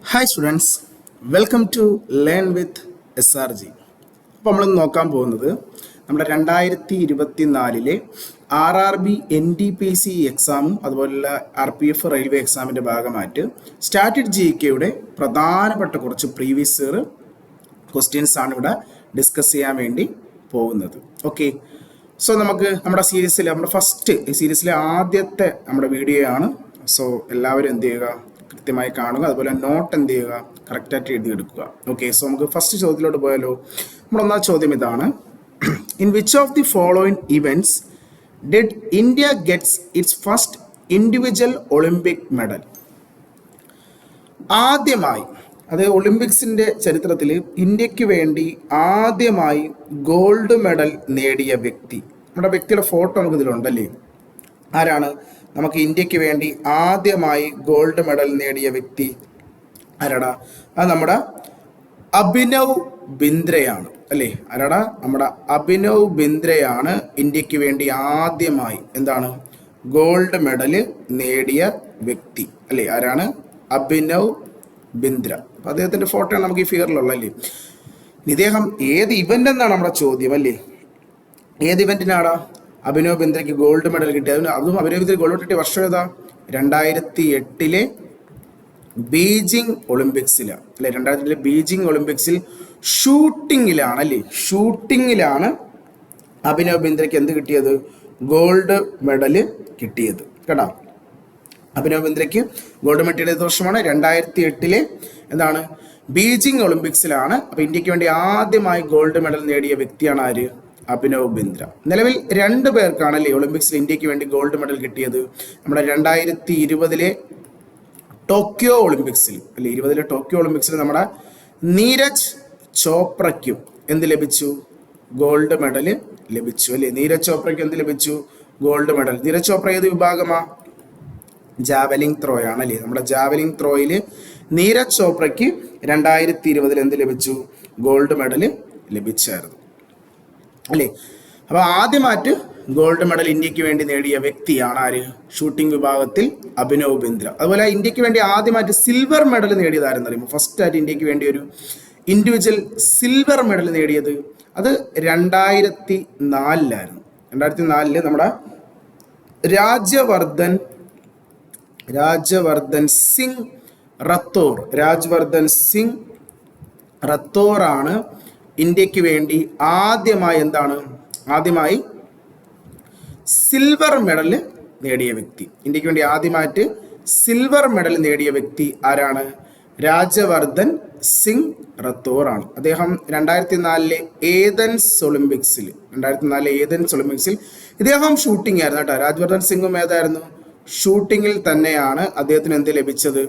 Hi students, welcome to learn with SRG. അപ്പോൾ നമ്മൾ നോക്കാൻ പോകുന്നത് നമ്മുടെ 2024 RRB NTPC എക്സാമും അതുപോലുള്ള RPF റെയിൽവേ എക്സാമിൻ്റെ ഭാഗമായിട്ട് സ്റ്റാറ്റിക് GK പ്രധാനപ്പെട്ട കുറച്ച് പ്രീവിയസ് ഇയർ ക്വസ്റ്റ്യൻസ് ആണ് ഇവിടെ ഡിസ്കസ് ചെയ്യാൻ വേണ്ടി പോകുന്നത്. ഓക്കെ, സോ നമുക്ക് നമ്മുടെ സീരീസിൽ നമ്മുടെ ഫസ്റ്റ് ഈ സീരീസിലെ ആദ്യത്തെ നമ്മുടെ വീഡിയോ ആണ്. സോ എല്ലാവരും എന്ത് ചെയ്യുക, കൃത്യമായി കാണുക, അതുപോലെ നോട്ട് എന്ത് ചെയ്യുക, കറക്റ്റായിട്ട് എഴുതിയെടുക്കുക. ഓക്കെ, സോ നമുക്ക് ഫസ്റ്റ് ചോദ്യത്തിലോട്ട് പോയാലോ. നമ്മുടെ ഒന്നാം ചോദ്യം ഇതാണ്: in which of the following events did India gets it's first individual Olympic medal? ആദ്യമായി, അത് ഒളിമ്പിക്സിൻ്റെ ചരിത്രത്തിൽ ഇന്ത്യക്ക് വേണ്ടി ആദ്യമായി ഗോൾഡ് മെഡൽ നേടിയ വ്യക്തി, നമ്മുടെ വ്യക്തിയുടെ ഫോട്ടോ നമുക്ക് ഇതിലുണ്ടല്ലേ, ആരാണ്? നമുക്ക് ഇന്ത്യക്ക് വേണ്ടി ആദ്യമായി ഗോൾഡ് മെഡൽ നേടിയ വ്യക്തി ആരാടാ? അത് നമ്മുടെ അഭിനവ് ബിന്ദ്രയാണ് അല്ലേ? ആരാടാ? നമ്മുടെ അഭിനവ് ബിന്ദ്രയാണ് ഇന്ത്യക്ക് വേണ്ടി ആദ്യമായി എന്താണ് ഗോൾഡ് മെഡൽ നേടിയ വ്യക്തി അല്ലേ? ആരാണ്? അഭിനവ് ബിന്ദ്ര. അപ്പം അദ്ദേഹത്തിൻ്റെ ഫോട്ടോയാണ് നമുക്ക് ഈ ഫിഗറിലുള്ളല്ലേ. ഇദ്ദേഹം ഏത് ഇവൻ്റ് എന്നാണ് നമ്മുടെ ചോദ്യം അല്ലേ? ഏത് ഇവൻറ്റിനാടാ അഭിനവ് ബിന്ദ്രയ്ക്ക് ഗോൾഡ് മെഡൽ കിട്ടിയത്? അതും അഭിനവ് ബിന്ദ്ര ഗോൾഡ് കിട്ടിയ വർഷം ഏതാ? 2008 ബീജിംഗ് ഒളിമ്പിക്സിലാണ് അല്ലെ? 2008 ബീജിംഗ് ഒളിമ്പിക്സിൽ ഷൂട്ടിങ്ങിലാണ് അല്ലേ? ഷൂട്ടിങ്ങിലാണ് അഭിനവ് ബിന്ദ്രയ്ക്ക് എന്ത് കിട്ടിയത്? ഗോൾഡ് മെഡൽ കിട്ടിയത് കേട്ടോ. അഭിനവ് ബിന്ദ്രയ്ക്ക് ഗോൾഡ് മെഡൽ കിട്ടിയ വർഷമാണ് 2008 എന്താണ് ബീജിംഗ് ഒളിമ്പിക്സിലാണ്. അപ്പോൾ ഇന്ത്യക്ക് വേണ്ടി ആദ്യമായി ഗോൾഡ് മെഡൽ നേടിയ വ്യക്തിയാണ് ആര്? അഭിനവ് ബിന്ദ്ര. നിലവിൽ 2 പേർക്കാണല്ലേ ഒളിമ്പിക്സിൽ ഇന്ത്യക്ക് വേണ്ടി ഗോൾഡ് മെഡൽ കിട്ടിയത്. നമ്മുടെ 2020 ടോക്കിയോ ഒളിമ്പിക്സിൽ അല്ലെ, 20 ടോക്കിയോ ഒളിമ്പിക്സിൽ നമ്മുടെ നീരജ് ചോപ്രയ്ക്കും എന്ത് ലഭിച്ചു? ഗോൾഡ് മെഡൽ ലഭിച്ചു അല്ലേ? നീരജ് ചോപ്രയ്ക്ക് എന്ത് ലഭിച്ചു? Gold medal. നീരജ് ചോപ്ര ഏത് വിഭാഗമാ? ജാവലിംഗ് ത്രോ ആണ് അല്ലേ? നമ്മുടെ ജാവലിംഗ് ത്രോയിൽ നീരജ് ചോപ്രയ്ക്ക് 2020 എന്ത് ലഭിച്ചു? ഗോൾഡ് മെഡൽ ലഭിച്ചായിരുന്നു അല്ലേ? അപ്പോൾ ആദ്യമായിട്ട് ഗോൾഡ് മെഡൽ ഇന്ത്യക്ക് വേണ്ടി നേടിയ വ്യക്തിയാണ് ആര്? ഷൂട്ടിംഗ് വിഭാഗത്തിൽ അഭിനവ് ബിന്ദ്ര. അതുപോലെ ഇന്ത്യക്ക് വേണ്ടി ആദ്യമായിട്ട് സിൽവർ മെഡൽ നേടിയത് ആരെന്ന് അറിയുമ്പോൾ, ഫസ്റ്റ് ആയിട്ട് ഇന്ത്യക്ക് വേണ്ടി ഒരു ഇൻഡിവിജ്വൽ സിൽവർ മെഡൽ നേടിയത് അത് 2004 നമ്മുടെ രാജ്യവർദ്ധൻ സിംഗ് റത്തോറാണ് ഇന്ത്യക്ക് വേണ്ടി ആദ്യമായി സിൽവർ മെഡൽ നേടിയ വ്യക്തി. ഇന്ത്യക്ക് വേണ്ടി ആദ്യമായിട്ട് സിൽവർ മെഡൽ നേടിയ വ്യക്തി ആരാണ്? രാജ്യവർദ്ധൻ സിംഗ് റത്തോർ ആണ്. അദ്ദേഹം 2004 ഏതൻസ് ഒളിമ്പിക്സിൽ ഇദ്ദേഹം ഷൂട്ടിംഗ് ആയിരുന്നു കേട്ടോ. രാജ്യവർദ്ധൻ സിംഗും ഏതായിരുന്നു? ഷൂട്ടിങ്ങിൽ തന്നെയാണ് അദ്ദേഹത്തിന് എന്ത് ലഭിച്ചത്?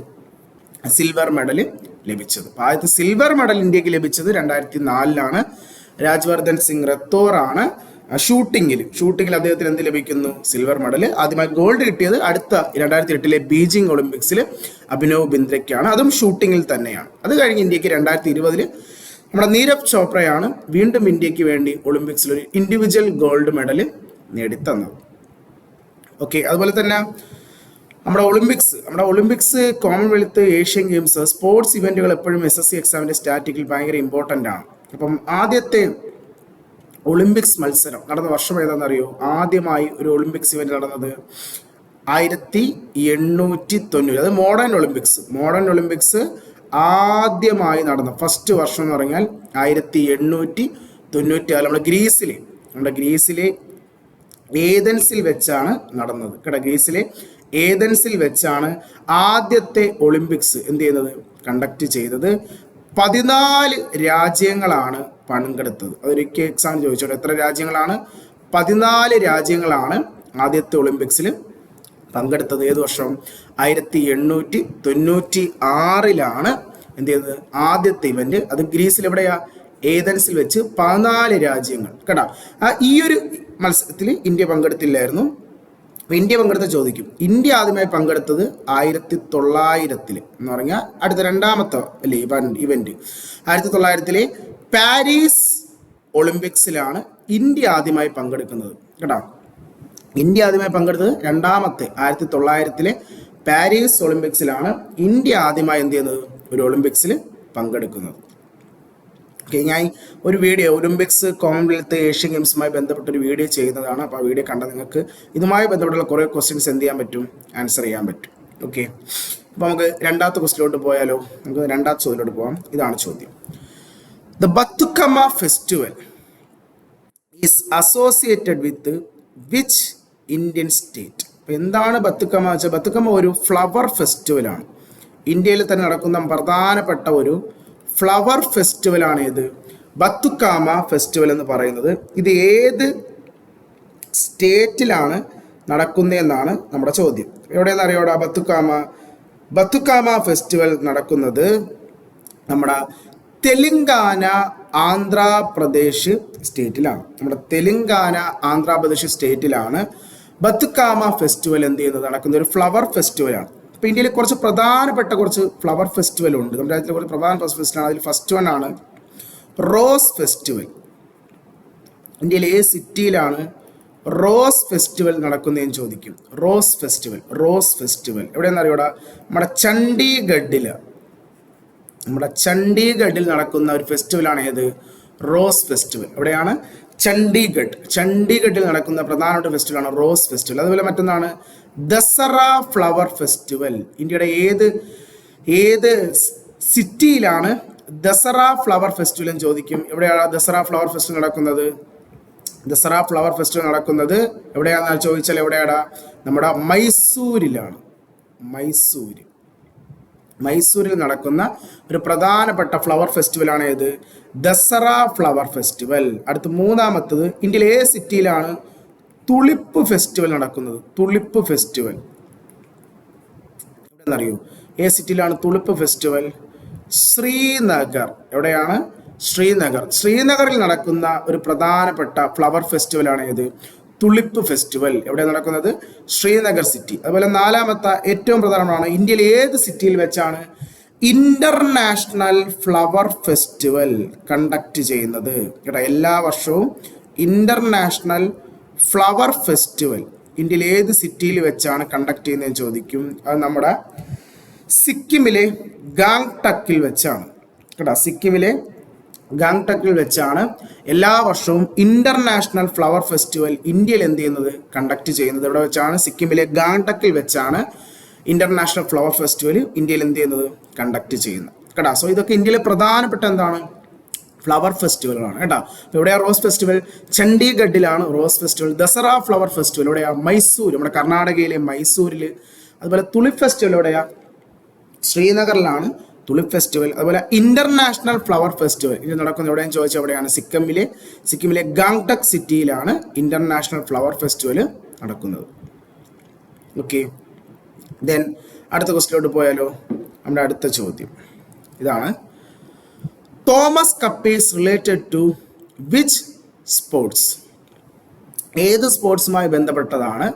സിൽവർ മെഡൽ ലഭിച്ചത്. ആദ്യത്തെ സിൽവർ മെഡൽ ഇന്ത്യക്ക് ലഭിച്ചത് 2004 രാജ്യവർദ്ധൻ സിംഗ് റത്തോർ ആണ്. ഷൂട്ടിങ്ങിൽ അദ്ദേഹത്തിന് എന്ത് ലഭിക്കുന്നു? Silver medal. ആദ്യമായി ഗോൾഡ് കിട്ടിയത് അടുത്ത 2008 ബീജിംഗ് ഒളിമ്പിക്സിൽ അഭിനവ് ബിന്ദ്രയ്ക്കാണ്, അതും ഷൂട്ടിങ്ങിൽ തന്നെയാണ്. അത് കഴിഞ്ഞ് ഇന്ത്യക്ക് 2020 നമ്മുടെ നീരജ് ചോപ്രയാണ് വീണ്ടും ഇന്ത്യക്ക് വേണ്ടി ഒളിമ്പിക്സിൽ ഒരു ഇൻഡിവിജ്വൽ ഗോൾഡ് മെഡൽ നേടിത്തന്നത്. ഓക്കെ, അതുപോലെ തന്നെ നമ്മുടെ Olympics Commonwealth, Asian games, sports ഇവന്റുകൾ എപ്പോഴും SSC എക്സാമിന്റെ സ്റ്റാറ്റിക്കിൽ ഭയങ്കര ഇമ്പോർട്ടൻ്റ് ആണ്. അപ്പം ആദ്യത്തെ ഒളിമ്പിക്സ് മത്സരം നടന്ന വർഷം ഏതാണെന്നറിയോ? ആദ്യമായി ഒരു ഒളിമ്പിക്സ് ഇവന്റ് നടന്നത് 1890. അത് മോഡേൺ ഒളിമ്പിക്സ് ആദ്യമായി നടന്ന ഫസ്റ്റ് വർഷം എന്ന് പറഞ്ഞാൽ 1896 നമ്മുടെ ഗ്രീസിലെ ഏതൻസിൽ വെച്ചാണ് നടന്നത് കേട്ടോ. ഗ്രീസിലെ ഏതൻസിൽ വെച്ചാണ് ആദ്യത്തെ ഒളിമ്പിക്സ് കണ്ടക്ട് ചെയ്തത്. 14 രാജ്യങ്ങളാണ് പങ്കെടുത്തത്. അതൊരിക്കൽ എക്സാം ചോദിച്ചോട്ടെ, എത്ര രാജ്യങ്ങളാണ്? 14 രാജ്യങ്ങളാണ് ആദ്യത്തെ ഒളിമ്പിക്സിൽ പങ്കെടുത്തത്. ഏത് വർഷം? 1896 ആദ്യത്തെ ഇവന്റ്. അത് ഗ്രീസിൽ എവിടെയാ? ഏതൻസിൽ വെച്ച് 14 രാജ്യങ്ങൾ കേട്ടോ. ഈ ഒരു മത്സരത്തിൽ ഇന്ത്യ പങ്കെടുത്തില്ലായിരുന്നു. ഇന്ത്യ പങ്കെടുത്ത ചോദിക്കും. ഇന്ത്യ ആദ്യമായി പങ്കെടുത്തത് 1900 എന്ന് പറഞ്ഞാൽ അടുത്ത രണ്ടാമത്തെ അല്ലേ ഇവന്റ്. 1900 പാരീസ് ഒളിമ്പിക്സിലാണ് ഇന്ത്യ ആദ്യമായി പങ്കെടുക്കുന്നത് കേട്ടോ. ഇന്ത്യ ആദ്യമായി പങ്കെടുത്തത് രണ്ടാമത്തെ 1900 പാരീസ് ഒളിമ്പിക്സിലാണ് ഇന്ത്യ ആദ്യമായി എന്ത് ചെയ്യുന്നത് ഒരു ഒളിമ്പിക്സിൽ പങ്കെടുക്കുന്നത്. ഓക്കെ, ഞാൻ ഒരു വീഡിയോ ഒളിമ്പിക്സ്, കോമൺവെൽത്ത്, ഏഷ്യൻ ഗെയിംസുമായി ബന്ധപ്പെട്ടൊരു വീഡിയോ ചെയ്യുന്നതാണ്. അപ്പോൾ ആ വീഡിയോ കണ്ടാൽ നിങ്ങൾക്ക് ഇതുമായി ബന്ധപ്പെട്ടുള്ള കുറേ ക്വസ്റ്റ്യൻസ് എന്ത് ചെയ്യാൻ പറ്റും, ആൻസർ ചെയ്യാൻ പറ്റും. ഓക്കെ, അപ്പോൾ നമുക്ക് രണ്ടാമത്തെ ക്വസ്റ്റ്യനിലോട്ട് പോയാലോ? നമുക്ക് രണ്ടാമത്തെ ചോദ്യത്തിലോട്ട് പോകാം. ഇതാണ് ചോദ്യം. The Bathukamma festival is associated with which Indian state? അപ്പോൾ എന്താണ് ബത്തുക്കമ്മ വെച്ചാൽ, ബത്തുക്കമ്മ ഒരു ഫ്ലവർ ഫെസ്റ്റിവലാണ്. ഇന്ത്യയിൽ തന്നെ നടക്കുന്ന പ്രധാനപ്പെട്ട ഒരു ഫ്ലവർ ഫെസ്റ്റിവലാണ് ഇത് ബത്തുക്കാമ ഫെസ്റ്റിവൽ എന്ന് പറയുന്നത്. ഇത് ഏത് സ്റ്റേറ്റിലാണ് നടക്കുന്നതെന്നാണ് നമ്മുടെ ചോദ്യം. എവിടെയെന്ന് അറിയോടാ? ബത്തുക്കാമ ഫെസ്റ്റിവൽ നടക്കുന്നത് നമ്മുടെ തെലുങ്കാന, ആന്ധ്രാപ്രദേശ് സ്റ്റേറ്റിലാണ്. നമ്മുടെ തെലുങ്കാന, ആന്ധ്രാപ്രദേശ് സ്റ്റേറ്റിലാണ് ബത്തുക്കാമ ഫെസ്റ്റിവൽ എന്ത് ചെയ്യുന്നത്, നടക്കുന്ന ഒരു ഫ്ലവർ ഫെസ്റ്റിവലാണ്. ഇപ്പോൾ ഇന്ത്യയിൽ കുറച്ച് പ്രധാനപ്പെട്ട കുറച്ച് ഫ്ലവർ ഫെസ്റ്റിവൽ ഉണ്ട്. നമ്മുടെ രാജ്യത്തിലെ കുറച്ച് പ്രധാനപ്പെട്ട ഫെസ്റ്റിവലാണ്. അതിൽ ഫസ്റ്റ് വൺ ആണ് റോസ് ഫെസ്റ്റിവൽ. ഇന്ത്യയിൽ ഏത് സിറ്റിയിലാണ് റോസ് ഫെസ്റ്റിവൽ നടക്കുന്നതെന്ന് ചോദിക്കും. റോസ് ഫെസ്റ്റിവൽ എവിടെയെന്ന് അറിയൂടാ? നമ്മുടെ ചണ്ഡീഗഡിൽ നടക്കുന്ന ഒരു ഫെസ്റ്റിവലാണ് ഏത്? Rose festival. എവിടെയാണ്? ചണ്ഡീഗഡിൽ നടക്കുന്ന പ്രധാനപ്പെട്ട ഫെസ്റ്റിവലാണ് റോസ് ഫെസ്റ്റിവൽ. അതുപോലെ മറ്റൊന്നാണ് ദസറ ഫ്ലവർ ഫെസ്റ്റിവൽ. ഇന്ത്യയുടെ ഏത് സിറ്റിയിലാണ് ദസറ ഫ്ലവർ ഫെസ്റ്റിവൽ എന്ന് ചോദിക്കും. എവിടെയാണ് ദസറ ഫ്ലവർ ഫെസ്റ്റിവൽ നടക്കുന്നത്? എവിടെയാണെന്ന് ചോദിച്ചാൽ എവിടെയാടാ? നമ്മുടെ മൈസൂരിലാണ്. മൈസൂരിൽ നടക്കുന്ന ഒരു പ്രധാനപ്പെട്ട ഫ്ലവർ ഫെസ്റ്റിവലാണ് ഏത്? Dasara flower festival. അടുത്ത മൂന്നാമത്തത്, ഇന്ത്യയിലെ ഏത് സിറ്റിയിലാണ് തുളിപ്പ് ഫെസ്റ്റിവൽ നടക്കുന്നത്? എവിടെയെന്നറിയോ? ഏത് സിറ്റിയിലാണ് തുളിപ്പ് ഫെസ്റ്റിവൽ? ശ്രീനഗർ. എവിടെയാണ്? ശ്രീനഗറിൽ നടക്കുന്ന ഒരു പ്രധാനപ്പെട്ട ഫ്ലവർ ഫെസ്റ്റിവലാണ് ഏത്? തുളിപ്പ് ഫെസ്റ്റിവൽ. എവിടെ നടക്കുന്നത്? ശ്രീനഗർ സിറ്റി. അതുപോലെ നാലാമത്തെ ഏറ്റവും പ്രധാനമാണ്, ഇന്ത്യയിൽ ഏത് സിറ്റിയിൽ വെച്ചാണ് ഇന്റർനാഷണൽ ഫ്ലവർ ഫെസ്റ്റിവൽ കണ്ടക്ട് ചെയ്യുന്നത്? കേട്ടോ, എല്ലാ വർഷവും ഇന്റർനാഷണൽ ഫ്ലവർ ഫെസ്റ്റിവൽ ഇന്ത്യയിൽ ഏത് സിറ്റിയിൽ വെച്ചാണ് കണ്ടക്ട് ചെയ്യുന്നതെന്ന് ചോദിക്കും. അത് നമ്മുടെ സിക്കിമിലെ ഗാങ്ടക്കിൽ വെച്ചാണ്. കേട്ടോ, സിക്കിമിലെ ഗാങ്ടക്കിൽ വെച്ചാണ് എല്ലാ വർഷവും ഇന്റർനാഷണൽ ഫ്ലവർ ഫെസ്റ്റിവൽ ഇന്ത്യയിൽ എന്ത് ചെയ്യുന്നത്, കണ്ടക്ട് ചെയ്യുന്നത്. ഇവിടെ വെച്ചാണ്, സിക്കിമിലെ ഗാങ്ടക്കിൽ വെച്ചാണ് ഇന്റർനാഷണൽ ഫ്ലവർ ഫെസ്റ്റിവൽ ഇന്ത്യയിൽ എന്ത് ചെയ്യുന്നത്, കണ്ടക്ട് ചെയ്യുന്നത്. കേട്ടോ, സോ ഇതൊക്കെ ഇന്ത്യയിലെ പ്രധാനപ്പെട്ട എന്താണ്, ഫ്ലവർ ഫെസ്റ്റിവലുകളാണ്. കേട്ടോ, എവിടെയാണ് റോസ് ഫെസ്റ്റിവൽ? ചണ്ഡീഗഡിലാണ് rose festival. Dasara flower festival എവിടെയാണ്? മൈസൂർ, നമ്മുടെ കർണാടകയിലെ മൈസൂരിൽ. അതുപോലെ തുളിപ്പ് ഫെസ്റ്റിവൽ എവിടെയാണ്? ശ്രീനഗറിലാണ് തുളിപ്പ് ഫെസ്റ്റിവൽ. അതുപോലെ ഇന്റർനാഷണൽ ഫ്ലവർ ഫെസ്റ്റിവൽ ഇത് നടക്കുന്നത് എവിടെയെന്ന് ചോദിച്ചാൽ എവിടെയാണ്? സിക്കിമിലെ ഗാങ്ടക് സിറ്റിയിലാണ് ഇന്റർനാഷണൽ ഫ്ലവർ ഫെസ്റ്റിവൽ നടക്കുന്നത്. ഓക്കെ, ദെൻ അടുത്ത ക്വസ്റ്റിലോട്ട് പോയാലോ? നമ്മുടെ അടുത്ത ചോദ്യം ഇതാണ്. Thomas cup is related to which sports? ഏത് സ്പോർട്സുമായി ബന്ധപ്പെട്ടതാണ്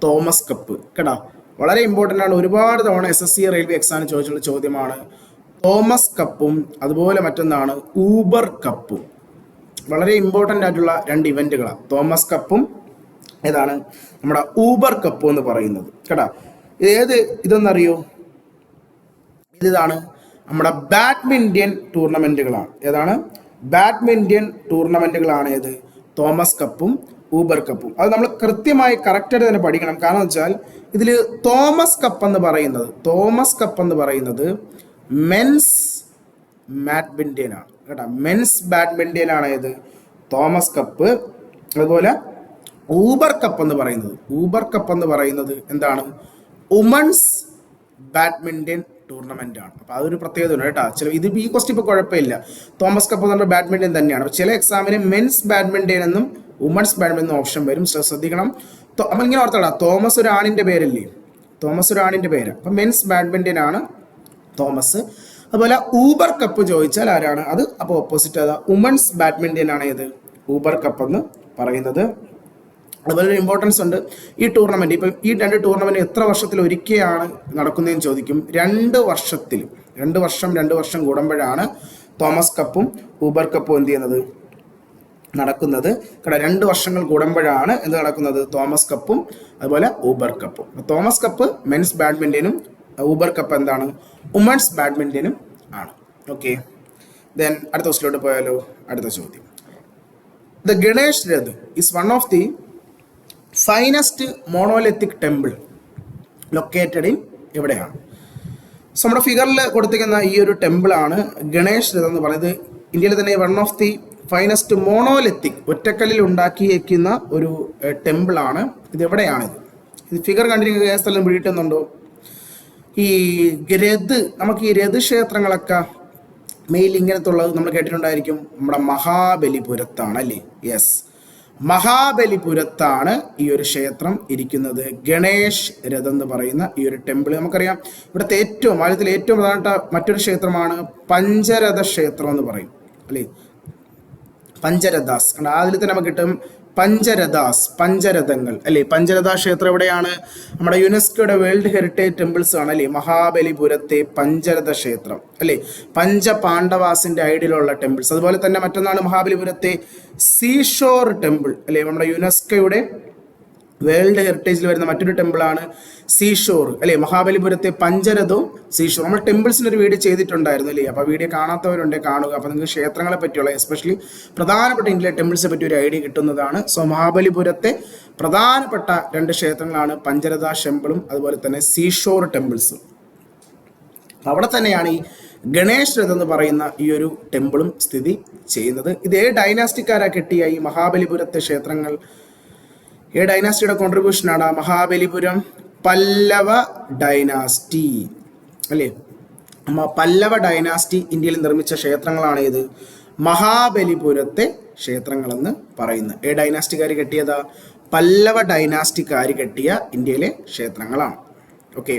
തോമസ് കപ്പ്? കേട്ടോ, വളരെ ഇമ്പോർട്ടൻ്റ് ആണ്. ഒരുപാട് തവണ SSC റെയിൽവേ എക്സാമിന് ചോദിച്ചുള്ള ചോദ്യമാണ്. തോമസ് കപ്പും അതുപോലെ മറ്റൊന്നാണ് ഊബർ കപ്പും. വളരെ ഇമ്പോർട്ടൻ്റ് ആയിട്ടുള്ള രണ്ട് ഇവൻറ്റുകളാണ് തോമസ് കപ്പും ഏതാണ് നമ്മുടെ ഊബർ കപ്പും എന്ന് പറയുന്നത്. കേട്ടോ, ഇതെന്നറിയോ? ഇതാണ് നമ്മുടെ ബാഡ്മിൻ്റൺ ടൂർണമെൻറ്റുകളാണ്. ഏതാണ്? ബാഡ്മിൻ്റൺ ടൂർണമെൻറ്റുകളാണ് ഏത്? തോമസ് കപ്പും ഊബർ കപ്പും. അത് നമ്മൾ കൃത്യമായി കറക്റ്റായിട്ട് തന്നെ പഠിക്കണം. കാരണം വെച്ചാൽ ഇതിൽ തോമസ് കപ്പ് എന്ന് പറയുന്നത് മെൻസ് ബാഡ്മിൻ്റൺ ആണ്. കേട്ടോ, മെൻസ് ബാഡ്മിൻ്റൺ ആണ് ഏത്? Thomas cup. അതുപോലെ ഊബർ കപ്പ് എന്ന് പറയുന്നത് എന്താണ്? വുമൺസ് ബാഡ്മിൻ്റൺ ടൂർണമെൻ്റ് ആണ്. അപ്പോൾ അതൊരു പ്രത്യേകത ഉണ്ട് കേട്ടോ. ഈ ക്വസ്റ്റ്യൻ ഇപ്പോൾ കുഴപ്പമില്ല. തോമസ് കപ്പ് എന്ന് പറഞ്ഞാൽ ബാഡ്മിൻ്റൺ തന്നെയാണ്. അപ്പോൾ ചില എക്സാമിന് മെൻസ് ബാഡ്മിൻ്റൺ എന്നും വുമൺസ് ബാഡ്മിൻ്റൺ എന്നും ഓപ്ഷൻ വരും. ശ്രദ്ധിക്കണം. നമ്മൾ ഇങ്ങനെ ഓർത്തോളാം, തോമസ് ഒരു ആണിൻ്റെ പേരല്ലേ? അപ്പം മെൻസ് ബാഡ്മിൻ്റൺ ആണ് തോമസ്. അതുപോലെ ഊബർ കപ്പ് ചോദിച്ചാൽ ആരാണ് അത്? അപ്പോൾ ഓപ്പോസിറ്റ് അതാ വുമൺസ് ബാഡ്മിൻ്റൺ ആണ് ഏത്? ഊബർ കപ്പ് എന്ന് പറയുന്നത്. അതുപോലെ ഇമ്പോർട്ടൻസ് ഉണ്ട് ഈ ടൂർണമെൻറ്റ്. ഇപ്പം ഈ രണ്ട് ടൂർണമെൻറ്റ് എത്ര വർഷത്തിൽ ഒരിക്കലാണ് നടക്കുന്നതെന്ന് ചോദിക്കും. 2 വർഷം കൂടുമ്പോഴാണ് തോമസ് കപ്പും ഊബർ കപ്പും എന്ത് ചെയ്യുന്നത്, നടക്കുന്നത്. 2 വർഷങ്ങൾ കൂടുമ്പോഴാണ് എന്ത് നടക്കുന്നത്? തോമസ് കപ്പും അതുപോലെ ഊബർ കപ്പും. തോമസ് കപ്പ് മെൻസ് ബാഡ്മിൻ്റനും ഊബർ കപ്പ് എന്താണ്? വുമൺസ് ബാഡ്മിൻ്റനും ഓക്കെ, ദെൻ അടുത്ത ക്വസ്റ്റിലോട്ട് പോയാലോ. അടുത്ത ചോദ്യം, the Ganesh Rath is one of the finest monolithic temple located in എവിടെയാണ്? സോ നമ്മുടെ ഫിഗറിൽ കൊടുത്തിരിക്കുന്ന ഈ ഒരു ടെമ്പിളാണ് ഗണേഷ് രഥ് എന്ന് പറയുന്നത്. ഇന്ത്യയിലെ തന്നെ one of the finest monolithic ഒറ്റക്കല്ലിൽ ഉണ്ടാക്കിയിരിക്കുന്ന ഒരു ടെമ്പിളാണ്. ഇത് എവിടെയാണിത്? ഇത് ഫിഗർ കണ്ടിരിക്കുന്ന സ്ഥലം പിടിയിട്ടുന്നുണ്ടോ? ഈ രഥ്, നമുക്ക് ഈ രഥക്ഷേത്രങ്ങളൊക്കെ മെയിൻ ഇങ്ങനത്തെ ഉള്ളത് നമ്മൾ കേട്ടിട്ടുണ്ടായിരിക്കും. നമ്മുടെ മഹാബലിപുരത്താണ് അല്ലേ? യെസ്, മഹാബലിപുരത്താണ് ഈ ഒരു ക്ഷേത്രം ഇരിക്കുന്നത്. ഗണേഷ് രഥ് എന്ന് പറയുന്ന ഈ ഒരു ടെമ്പിൾ നമുക്കറിയാം. ഇവിടുത്തെ ഭാരതത്തിലെ ഏറ്റവും പ്രധാനപ്പെട്ട മറ്റൊരു ക്ഷേത്രമാണ് പഞ്ചരഥ ക്ഷേത്രം എന്ന് പറയും അല്ലേ? പഞ്ചരഥാസ് കണ്ട, അതിൽ തന്നെ നമുക്ക് കിട്ടും പഞ്ചരഥാസ്, പഞ്ചരഥങ്ങൾ അല്ലേ? പഞ്ചരഥ ക്ഷേത്രം എവിടെയാണ്? നമ്മുടെ യുനെസ്കോയുടെ വേൾഡ് ഹെറിറ്റേജ് ടെമ്പിൾസ് ആണ് അല്ലേ? മഹാബലിപുരത്തെ പഞ്ചരഥ ക്ഷേത്രം അല്ലേ? പഞ്ചപാണ്ഡവാസിന്റെ ഐഡിയലുള്ള ടെമ്പിൾസ്. അതുപോലെ തന്നെ മറ്റൊന്നാണ് മഹാബലിപുരത്തെ സീഷോർ ടെമ്പിൾ അല്ലേ? നമ്മുടെ യുനെസ്കോയുടെ വേൾഡ് ഹെറിറ്റേജിൽ വരുന്ന മറ്റൊരു ടെമ്പിളാണ് സീഷോർ അല്ലേ? മഹാബലിപുരത്തെ പഞ്ചരഥവും സീഷോർ. നമ്മൾ ടെമ്പിൾസിൻ്റെ ഒരു വീഡിയോ ചെയ്തിട്ടുണ്ടായിരുന്നു അല്ലേ? അപ്പോൾ വീഡിയോ കാണാത്തവരുണ്ടെങ്കിൽ കാണുക. അപ്പോൾ നിങ്ങൾക്ക് ക്ഷേത്രങ്ങളെ പറ്റിയുള്ള എസ്പെഷ്യലി പ്രധാനപ്പെട്ട ഇന്ത്യയിലെ ടെമ്പിൾസിനെ പറ്റി ഒരു ഐഡിയ കിട്ടുന്നതാണ്. സോ മഹാബലിപുരത്തെ പ്രധാനപ്പെട്ട 2 ക്ഷേത്രങ്ങളാണ് പഞ്ചരഥ ടെമ്പിളും അതുപോലെ തന്നെ സീഷോർ ടെമ്പിൾസും. അവിടെ തന്നെയാണ് ഈ ഗണേഷ് രഥ് എന്ന് പറയുന്ന ഈ ഒരു ടെമ്പിളും സ്ഥിതി ചെയ്യുന്നത്. ഇത് ഡൈനാസ്റ്റിക്കാരാ കെട്ടിയ ഈ മഹാബലിപുരത്തെ ക്ഷേത്രങ്ങൾ? ഡൈനാസ്റ്റിയുടെ കോൺട്രിബ്യൂഷനാണ് മഹാബലിപുരം പല്ലവ ഡൈനാസ്റ്റി അല്ലേ? പല്ലവ ഡൈനാസ്റ്റി ഇന്ത്യയിൽ നിർമ്മിച്ച ക്ഷേത്രങ്ങളാണ് ഇത് മഹാബലിപുരത്തെ ക്ഷേത്രങ്ങളെന്ന് പറയുന്നത്. ഡൈനാസ്റ്റിക്കാർ കെട്ടിയതാ? പല്ലവ ഡൈനാസ്റ്റിക്കാർ കെട്ടിയ ഇന്ത്യയിലെ ക്ഷേത്രങ്ങളാണ്. ഓക്കെ,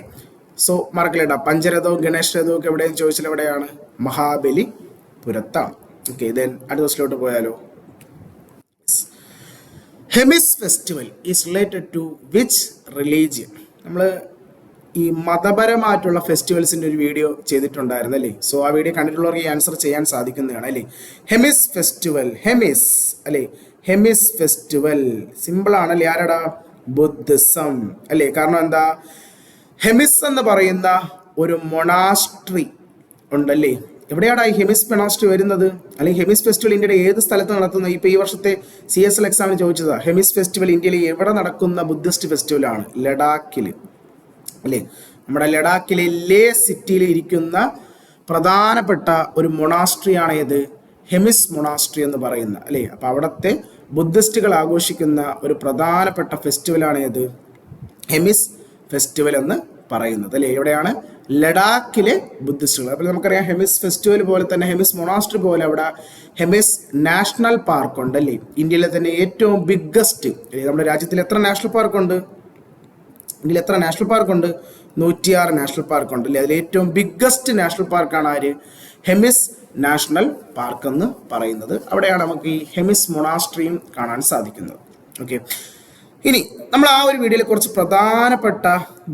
സോ മറക്കല്ലേടാ, പഞ്ചരഥവും ഗണേഷ് രഥവും ഒക്കെ എവിടെയെന്ന് ചോദിച്ചാൽ എവിടെയാണ്? മഹാബലിപുരത്താണ്. ഓക്കെ, ദെൻ അടുത്ത ദിവസത്തിലോട്ട് പോയാലോ. Hemis festival is related to which religion? നമ്മൾ ഈ മതപരമായിട്ടുള്ള ഫെസ്റ്റിവൽസിൻ്റെ ഒരു വീഡിയോ ചെയ്തിട്ടുണ്ടായിരുന്നു അല്ലേ? സോ ആ വീഡിയോ കണ്ടിട്ടുള്ളവർക്ക് ഈ ആൻസർ ചെയ്യാൻ സാധിക്കുന്നതാണ് അല്ലേ? ഹെമിസ് ഫെസ്റ്റിവൽ, ഹെമിസ് അല്ലേ? ഹെമിസ് ഫെസ്റ്റിവൽ സിമ്പിളാണ് അല്ലേ? ആരടാ? ബുദ്ധിസം അല്ലേ? കാരണം എന്താ? ഹെമിസ് എന്ന് പറയുന്ന ഒരു മൊണാസ്ട്രി ഉണ്ടല്ലേ? എവിടെയാണ് ഈ ഹെമിസ് മൊണാസ്ട്രി വരുന്നത്? അല്ലെങ്കിൽ ഹെമിസ് ഫെസ്റ്റിവൽ ഇന്ത്യയുടെ ഏത് സ്ഥലത്ത് നടത്തുന്നത്? ഇപ്പോൾ ഈ വർഷത്തെ CSL എക്സാമിന് ചോദിച്ചതാ. ഹെമിസ് ഫെസ്റ്റിവൽ ഇന്ത്യയിൽ എവിടെ നടക്കുന്ന ബുദ്ധിസ്റ്റ് ഫെസ്റ്റിവലാണ്? ലഡാക്കിൽ അല്ലേ? നമ്മുടെ ലഡാക്കിലെ ലേ സിറ്റിയിൽ ഇരിക്കുന്ന പ്രധാനപ്പെട്ട ഒരു മൊണാസ്ട്രിയാണ് ഏത്? ഹെമിസ് മൊണാസ്ട്രി എന്ന് പറയുന്ന അല്ലേ? അപ്പോൾ അവിടുത്തെ ബുദ്ധിസ്റ്റുകൾ ആഘോഷിക്കുന്ന ഒരു പ്രധാനപ്പെട്ട ഫെസ്റ്റിവലാണ് ഏത്? ഹെമിസ് ഫെസ്റ്റിവൽ എന്ന് പറയുന്നത് അല്ലേ? എവിടെയാണ്? ലഡാക്കിലെ ബുദ്ധിസ്റ്റുകൾ. അപ്പോൾ നമുക്കറിയാം ഹെമിസ് ഫെസ്റ്റിവൽ പോലെ തന്നെ ഹെമിസ് മൊണാസ്ട്രി പോലെ അവിടെ ഹെമിസ് നാഷണൽ പാർക്ക് ഉണ്ട് അല്ലേ? ഇന്ത്യയിലെ തന്നെ ഏറ്റവും ബിഗ്ഗസ്റ്റ് അല്ലേ? നമ്മുടെ രാജ്യത്തിൽ എത്ര നാഷണൽ പാർക്ക് ഉണ്ട്? ഇന്ത്യയിൽ എത്ര നാഷണൽ പാർക്ക് ഉണ്ട്? 106 നാഷണൽ പാർക്ക് ഉണ്ട് അല്ലേ? അതിൽ ഏറ്റവും ബിഗ്ഗസ്റ്റ് നാഷണൽ പാർക്കാണ് ആര്? ഹെമിസ് നാഷണൽ പാർക്ക് എന്ന് പറയുന്നത്. അവിടെയാണ് നമുക്ക് ഈ ഹെമിസ് മൊണാസ്ട്രിയും കാണാൻ സാധിക്കുന്നത്. ഓക്കെ, ഇനി നമ്മൾ ആ ഒരു വീഡിയോയിൽ കുറച്ച് പ്രധാനപ്പെട്ട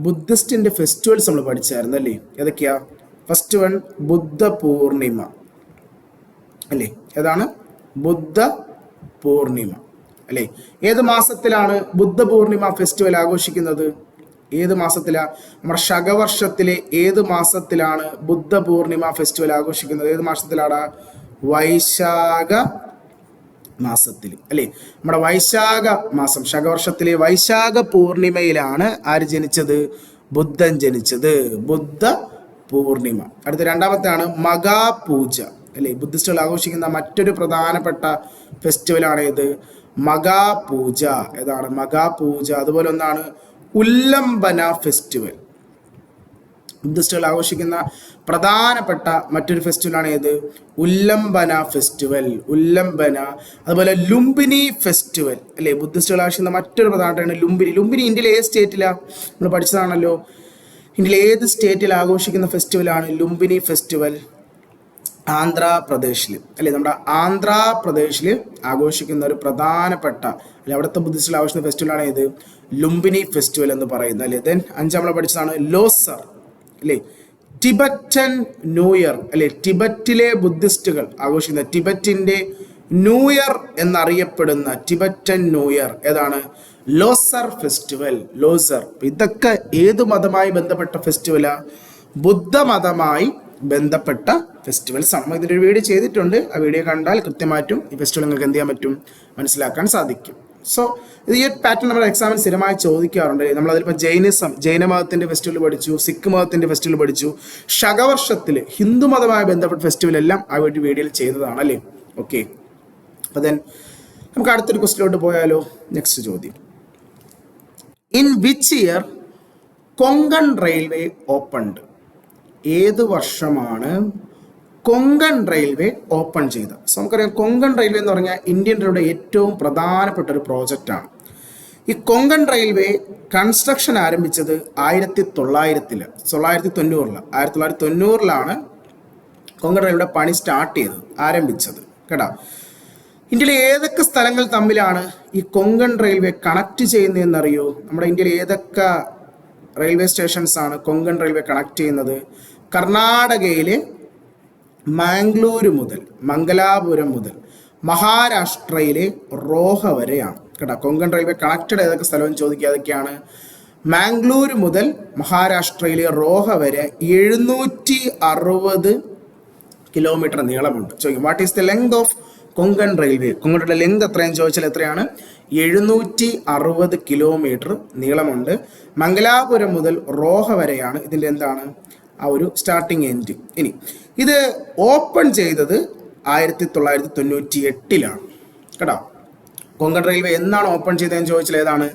ബുദ്ധിസ്റ്റിന്റെ ഫെസ്റ്റിവൽസ് നമ്മൾ പഠിച്ചായിരുന്നു അല്ലേ? ഏതൊക്കെയാ? ഫസ്റ്റ് വൺ ബുദ്ധ പൂർണിമ അല്ലേ? ഏതാണ്? ബുദ്ധ പൂർണിമ അല്ലേ? ഏത് മാസത്തിലാണ് ബുദ്ധ പൂർണിമ ഫെസ്റ്റിവൽ ആഘോഷിക്കുന്നത്? ഏത് മാസത്തിലാ? നമ്മുടെ ശകവർഷത്തിലെ ഏത് മാസത്തിലാണ് ബുദ്ധ പൂർണിമ ഫെസ്റ്റിവൽ ആഘോഷിക്കുന്നത്? ഏത് മാസത്തിലാണ്? വൈശാഖ മാസത്തിൽ അല്ലേ? നമ്മുടെ വൈശാഖ മാസം, ശകവർഷത്തിലെ വൈശാഖ പൂർണിമയിലാണ് ആര് ജനിച്ചത്? ബുദ്ധൻ ജനിച്ചത്. ബുദ്ധ പൂർണിമ. അടുത്ത രണ്ടാമത്തെയാണ് മഹാപൂജ അല്ലേ? ബുദ്ധിസ്റ്റുകൾ ആഘോഷിക്കുന്ന മറ്റൊരു പ്രധാനപ്പെട്ട ഫെസ്റ്റിവലാണ് ഇത് മഹാപൂജ. ഏതാണ്? മഹാപൂജ. അതുപോലെ ഒന്നാണ് ഉല്ലംബന ഫെസ്റ്റിവൽ. ബുദ്ധിസ്റ്റുകൾ ആഘോഷിക്കുന്ന പ്രധാനപ്പെട്ട മറ്റൊരു ഫെസ്റ്റിവലാണ് ഏത്? ഉല്ലംബന ഫെസ്റ്റിവൽ. ഉല്ലംബന. അതുപോലെ ലുംബിനി ഫെസ്റ്റിവൽ അല്ലേ? ബുദ്ധിസ്റ്റുകൾ ആഘോഷിക്കുന്ന മറ്റൊരു പ്രധാനമാണ് ലുംബിനി. ലുംബിനി ഇന്ത്യയിലെ ഏത് സ്റ്റേറ്റിലാണ്? നമ്മൾ പഠിച്ചതാണല്ലോ. ഇന്ത്യയിലെ ഏത് സ്റ്റേറ്റിൽ ആഘോഷിക്കുന്ന ഫെസ്റ്റിവലാണ് ലുംബിനി ഫെസ്റ്റിവൽ? ആന്ധ്രാപ്രദേശിൽ അല്ലേ? നമ്മുടെ ആന്ധ്രാപ്രദേശിൽ ആഘോഷിക്കുന്ന ഒരു പ്രധാനപ്പെട്ട അല്ലെ അവിടുത്തെ ബുദ്ധിസ്റ്റുകൾ ആഘോഷിക്കുന്ന ഫെസ്റ്റിവലാണ് ഏത്? ലുംബിനി ഫെസ്റ്റിവൽ എന്ന് പറയുന്നത് അല്ലേ? ദെൻ 5 നമ്മൾ പഠിച്ചതാണ് ലോസർ അല്ലേ? ടിബറ്റൻ ന്യൂ ഇയർ അല്ലെ? ടിബറ്റിലെ ബുദ്ധിസ്റ്റുകൾ ആഘോഷിക്കുന്ന ടിബറ്റിന്റെ ന്യൂ ഇയർ എന്നറിയപ്പെടുന്ന ടിബറ്റൻ ന്യൂ ഇയർ ഏതാണ്? Loser festival. ലോസർ. ഇതൊക്കെ ഏത് മതമായി ബന്ധപ്പെട്ട ഫെസ്റ്റിവലാ? ബുദ്ധമതമായി ബന്ധപ്പെട്ട ഫെസ്റ്റിവൽസ് ആണ്. നമ്മൾ ഇതിൻ്റെ ഒരു വീഡിയോ ചെയ്തിട്ടുണ്ട്. ആ വീഡിയോ കണ്ടാൽ കൃത്യമായിട്ടും ഈ ഫെസ്റ്റിവൽ നിങ്ങൾക്ക് എന്ത് ചെയ്യാൻ പറ്റും, മനസ്സിലാക്കാൻ സാധിക്കും. സോ ഇത് ഈ പാറ്റേൺ നമ്മുടെ എക്സാമിൽ സ്ഥിരമായി ചോദിക്കാറുണ്ട്. നമ്മളതിലിപ്പോൾ ജൈനമതത്തിൻ്റെ ഫെസ്റ്റിവൽ പഠിച്ചു, സിഖ് മതത്തിൻ്റെ ഫെസ്റ്റിവൽ പഠിച്ചു, ശകവർഷത്തിൽ ഹിന്ദുമതവുമായി ബന്ധപ്പെട്ട ഫെസ്റ്റിവൽ എല്ലാം ആ ഒരു വീഡിയോയിൽ ചെയ്തതാണ് അല്ലേ. ഓക്കെ, അപ്പോൾ ദെൻ നമുക്ക് അടുത്തൊരു ക്വസ്റ്റിലോട്ട് പോയാലോ. നെക്സ്റ്റ് ചോദ്യം, in which year Konkan railway opened? ഏത് വർഷമാണ് കൊങ്കൺ റെയിൽവേ ഓപ്പൺ ചെയ്തത്? സോ നമുക്കറിയാം കൊങ്കൺ റെയിൽവേ എന്ന് പറഞ്ഞാൽ ഇന്ത്യൻ റെയിൽവേയുടെ ഏറ്റവും പ്രധാനപ്പെട്ട ഒരു പ്രോജക്റ്റാണ്. ഈ കൊങ്കൺ റെയിൽവേ കൺസ്ട്രക്ഷൻ ആരംഭിച്ചത് 1990-ലാണ് കൊങ്കൺ റെയിൽവേയുടെ പണി സ്റ്റാർട്ട് ചെയ്തത്, ആരംഭിച്ചത് കേട്ടോ. ഇന്ത്യയിലെ ഏതൊക്കെ സ്ഥലങ്ങൾ തമ്മിലാണ് ഈ കൊങ്കൺ റെയിൽവേ കണക്ട് ചെയ്യുന്നതെന്നറിയോ? നമ്മുടെ ഇന്ത്യയിൽ ഏതൊക്കെ റെയിൽവേ സ്റ്റേഷൻസ് ആണ് കൊങ്കൺ റെയിൽവേ കണക്ട് ചെയ്യുന്നത്? കർണാടകയിലെ മാംഗ്ലൂരു മുതൽ, മംഗലാപുരം മുതൽ മഹാരാഷ്ട്രയിലെ റോഹ വരെയാണ് കേട്ടോ. കൊങ്കൺ റെയിൽവേ കണക്റ്റഡ് ഏതൊക്കെ സ്ഥലമെന്ന് ചോദിക്കുക. അതൊക്കെയാണ് മാംഗ്ലൂരു മുതൽ മഹാരാഷ്ട്രയിലെ റോഹ വരെ 760 കിലോമീറ്റർ നീളമുണ്ട്. ചോദിക്കും what is the length of Konkan railway? കൊങ്കണിന്റെ ലെങ്ത് എത്രയാണെന്ന് ചോദിച്ചാൽ എത്രയാണ്? 760 കിലോമീറ്റർ നീളമുണ്ട്. മംഗലാപുരം മുതൽ റോഹ വരെയാണ് ഇതിൻ്റെ എന്താണ് ആ ഒരു സ്റ്റാർട്ടിങ് എൻഡ്. ഇനി ഇത് ഓപ്പൺ ചെയ്തത് 1998-ലാണ് കേട്ടോ. കൊങ്കൺ റെയിൽവേ എന്നാണ് ഓപ്പൺ ചെയ്തതെന്ന് ചോദിച്ചാൽ ഏതാണ്?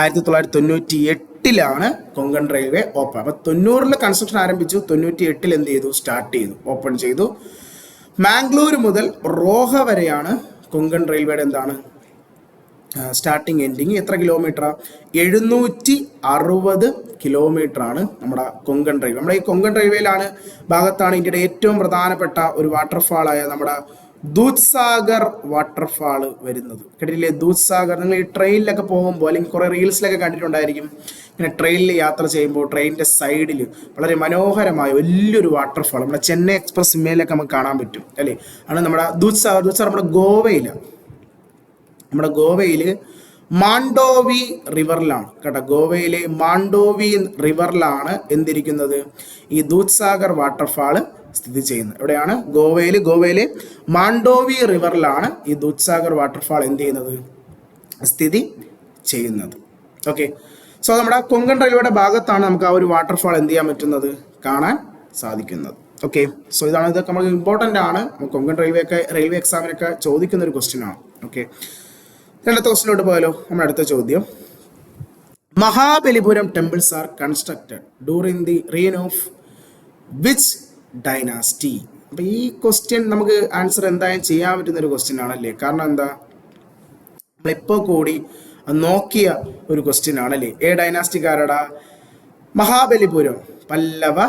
1998-ലാണ് കൊങ്കൺ റെയിൽവേ ഓപ്പൺ. അപ്പോൾ 90-ൽ കൺസ്ട്രക്ഷൻ ആരംഭിച്ചു, 98-ൽ എന്ത് ചെയ്തു? സ്റ്റാർട്ട് ചെയ്തു, ഓപ്പൺ ചെയ്തു. മാംഗ്ലൂരു മുതൽ റോഹ വരെയാണ് കൊങ്കൺ റെയിൽവേയുടെ എന്താണ് സ്റ്റാർട്ടിങ് എൻഡിങ്. എത്ര കിലോമീറ്ററാണ്? 760 കിലോമീറ്ററാണ് നമ്മുടെ കൊങ്കൺ റെയിൽവേ. നമ്മുടെ ഈ കൊങ്കൺ റെയിൽവേയിലാണ് ഭാഗത്താണ് ഇന്ത്യയുടെ ഏറ്റവും പ്രധാനപ്പെട്ട ഒരു വാട്ടർഫാളായ നമ്മുടെ ദൂദ്സാഗർ വാട്ടർഫാൾ വരുന്നത്. കേട്ടിട്ടില്ലേ ദൂദ്സാഗർ? നിങ്ങൾ ഈ ട്രെയിനിലൊക്കെ പോകുമ്പോൾ അല്ലെങ്കിൽ കുറേ റീൽസിലൊക്കെ കണ്ടിട്ടുണ്ടായിരിക്കും. ഇങ്ങനെ ട്രെയിനിൽ യാത്ര ചെയ്യുമ്പോൾ ട്രെയിനിൻ്റെ സൈഡിൽ വളരെ മനോഹരമായ വലിയൊരു വാട്ടർഫാൾ നമ്മുടെ ചെന്നൈ എക്സ്പ്രസ് മേലൊക്കെ നമുക്ക് കാണാൻ പറ്റും അല്ലേ. ആണ് നമ്മുടെ ദൂദ്സാഗർ. ദൂദ്സാഗർ നമ്മുടെ ഗോവയിൽ മാണ്ടോവി റിവറിലാണ് കേട്ടോ. ഗോവയിലെ മാണ്ടോവി റിവറിലാണ് എന്തിരിക്കുന്നത്? ഈ ദൂദ്സാഗർ വാട്ടർഫാൾ സ്ഥിതി ചെയ്യുന്നത്. എവിടെയാണ്? ഗോവയിലെ മാണ്ടോവി റിവറിലാണ് ഈ ദൂദ്സാഗർ വാട്ടർഫാൾ എന്ത് ചെയ്യുന്നത്? സ്ഥിതി ചെയ്യുന്നത്. ഓക്കെ, സോ നമ്മുടെ കൊങ്കൺ റെയിൽവേയുടെ ഭാഗത്താണ് നമുക്ക് ആ ഒരു വാട്ടർഫാൾ എന്ത് ചെയ്യാൻ പറ്റുന്നത്? കാണാൻ സാധിക്കുന്നത്. ഓക്കെ, സോ ഇതൊക്കെ നമുക്ക് ഇമ്പോർട്ടൻ്റ് ആണ്. കൊങ്കൺ റെയിൽവേ എക്സാമിനൊക്കെ ചോദിക്കുന്ന ഒരു ക്വസ്റ്റ്യൻ ആണ്. ഓക്കെ, രണ്ടാമത്തെ ക്വസ്റ്റ്യനിലോട്ട് പോയാലോ. നമ്മുടെ അടുത്ത ചോദ്യം, Mahabalipuram temples R constructed during the reign of which dynasty? അപ്പൊ ഈ ക്വസ്റ്റ്യൻ നമുക്ക് ആൻസർ എന്തായാലും ചെയ്യാൻ പറ്റുന്ന ഒരു ക്വസ്റ്റ്യൻ ആണല്ലേ. കാരണം എന്താ, നമ്മളിപ്പോൾ കൂടി നോക്കിയ ഒരു ക്വസ്റ്റ്യൻ ആണല്ലേ. ഡൈനാസ്റ്റിക്കാരടാ? മഹാബലിപുരം, പല്ലവ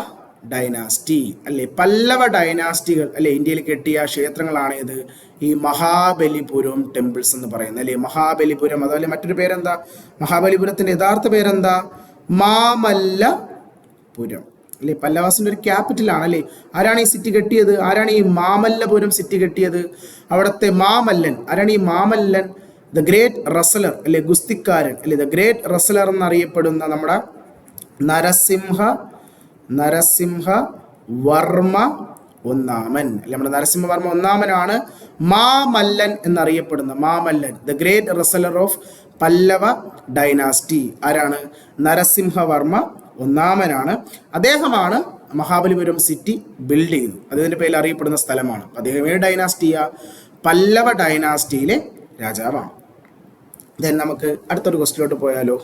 ഡൈനാസ്റ്റി അല്ലേ. പല്ലവ ഡൈനാസ്റ്റികൾ അല്ലേ ഇന്ത്യയിൽ കെട്ടിയ ക്ഷേത്രങ്ങളാണ് ഇത് ഈ മഹാബലിപുരം ടെമ്പിൾസ് എന്ന് പറയുന്നത് അല്ലേ. മഹാബലിപുരം, അതുപോലെ മറ്റൊരു പേരെന്താ? മഹാബലിപുരത്തിന്റെ യഥാർത്ഥ പേരെന്താ? മാമല്ലപുരം അല്ലേ. പല്ലവാസിന്റെ ഒരു ക്യാപിറ്റൽ ആണല്ലേ. ആരാണ് ഈ സിറ്റി കെട്ടിയത്? ആരാണ് ഈ മാമല്ലപുരം സിറ്റി കെട്ടിയത്? അവിടുത്തെ മാമല്ലൻ ആരാണ്? ഈ മാമല്ലൻ ദ ഗ്രേറ്റ് റസലർ അല്ലെ, ഗുസ്തിക്കാരൻ അല്ലെ, ദ ഗ്രേറ്റ് റസലർ എന്നറിയപ്പെടുന്ന നമ്മുടെ നരസിംഹ വർമ്മ ഒന്നാമൻ അല്ലെ. നമ്മുടെ നരസിംഹവർമ്മ ഒന്നാമനാണ് മാമല്ലൻ എന്നറിയപ്പെടുന്ന Mamallan, the great wrestler of Pallava dynasty. ആരാണ്? നരസിംഹവർമ്മ ഒന്നാമനാണ്. അദ്ദേഹമാണ് മഹാബലിപുരം സിറ്റി ബിൽഡ് ചെയ്തത്. അതിന്റെ പേരിൽ അറിയപ്പെടുന്ന സ്ഥലമാണ്. അദ്ദേഹം ഏത് ഡൈനാസ്റ്റിയ? പല്ലവ ഡൈനാസ്റ്റിയിലെ രാജാവാണ്. ദെൻ നമുക്ക് അടുത്തൊരു ക്വസ്റ്റ്യനിലോട്ട് പോയാലോ.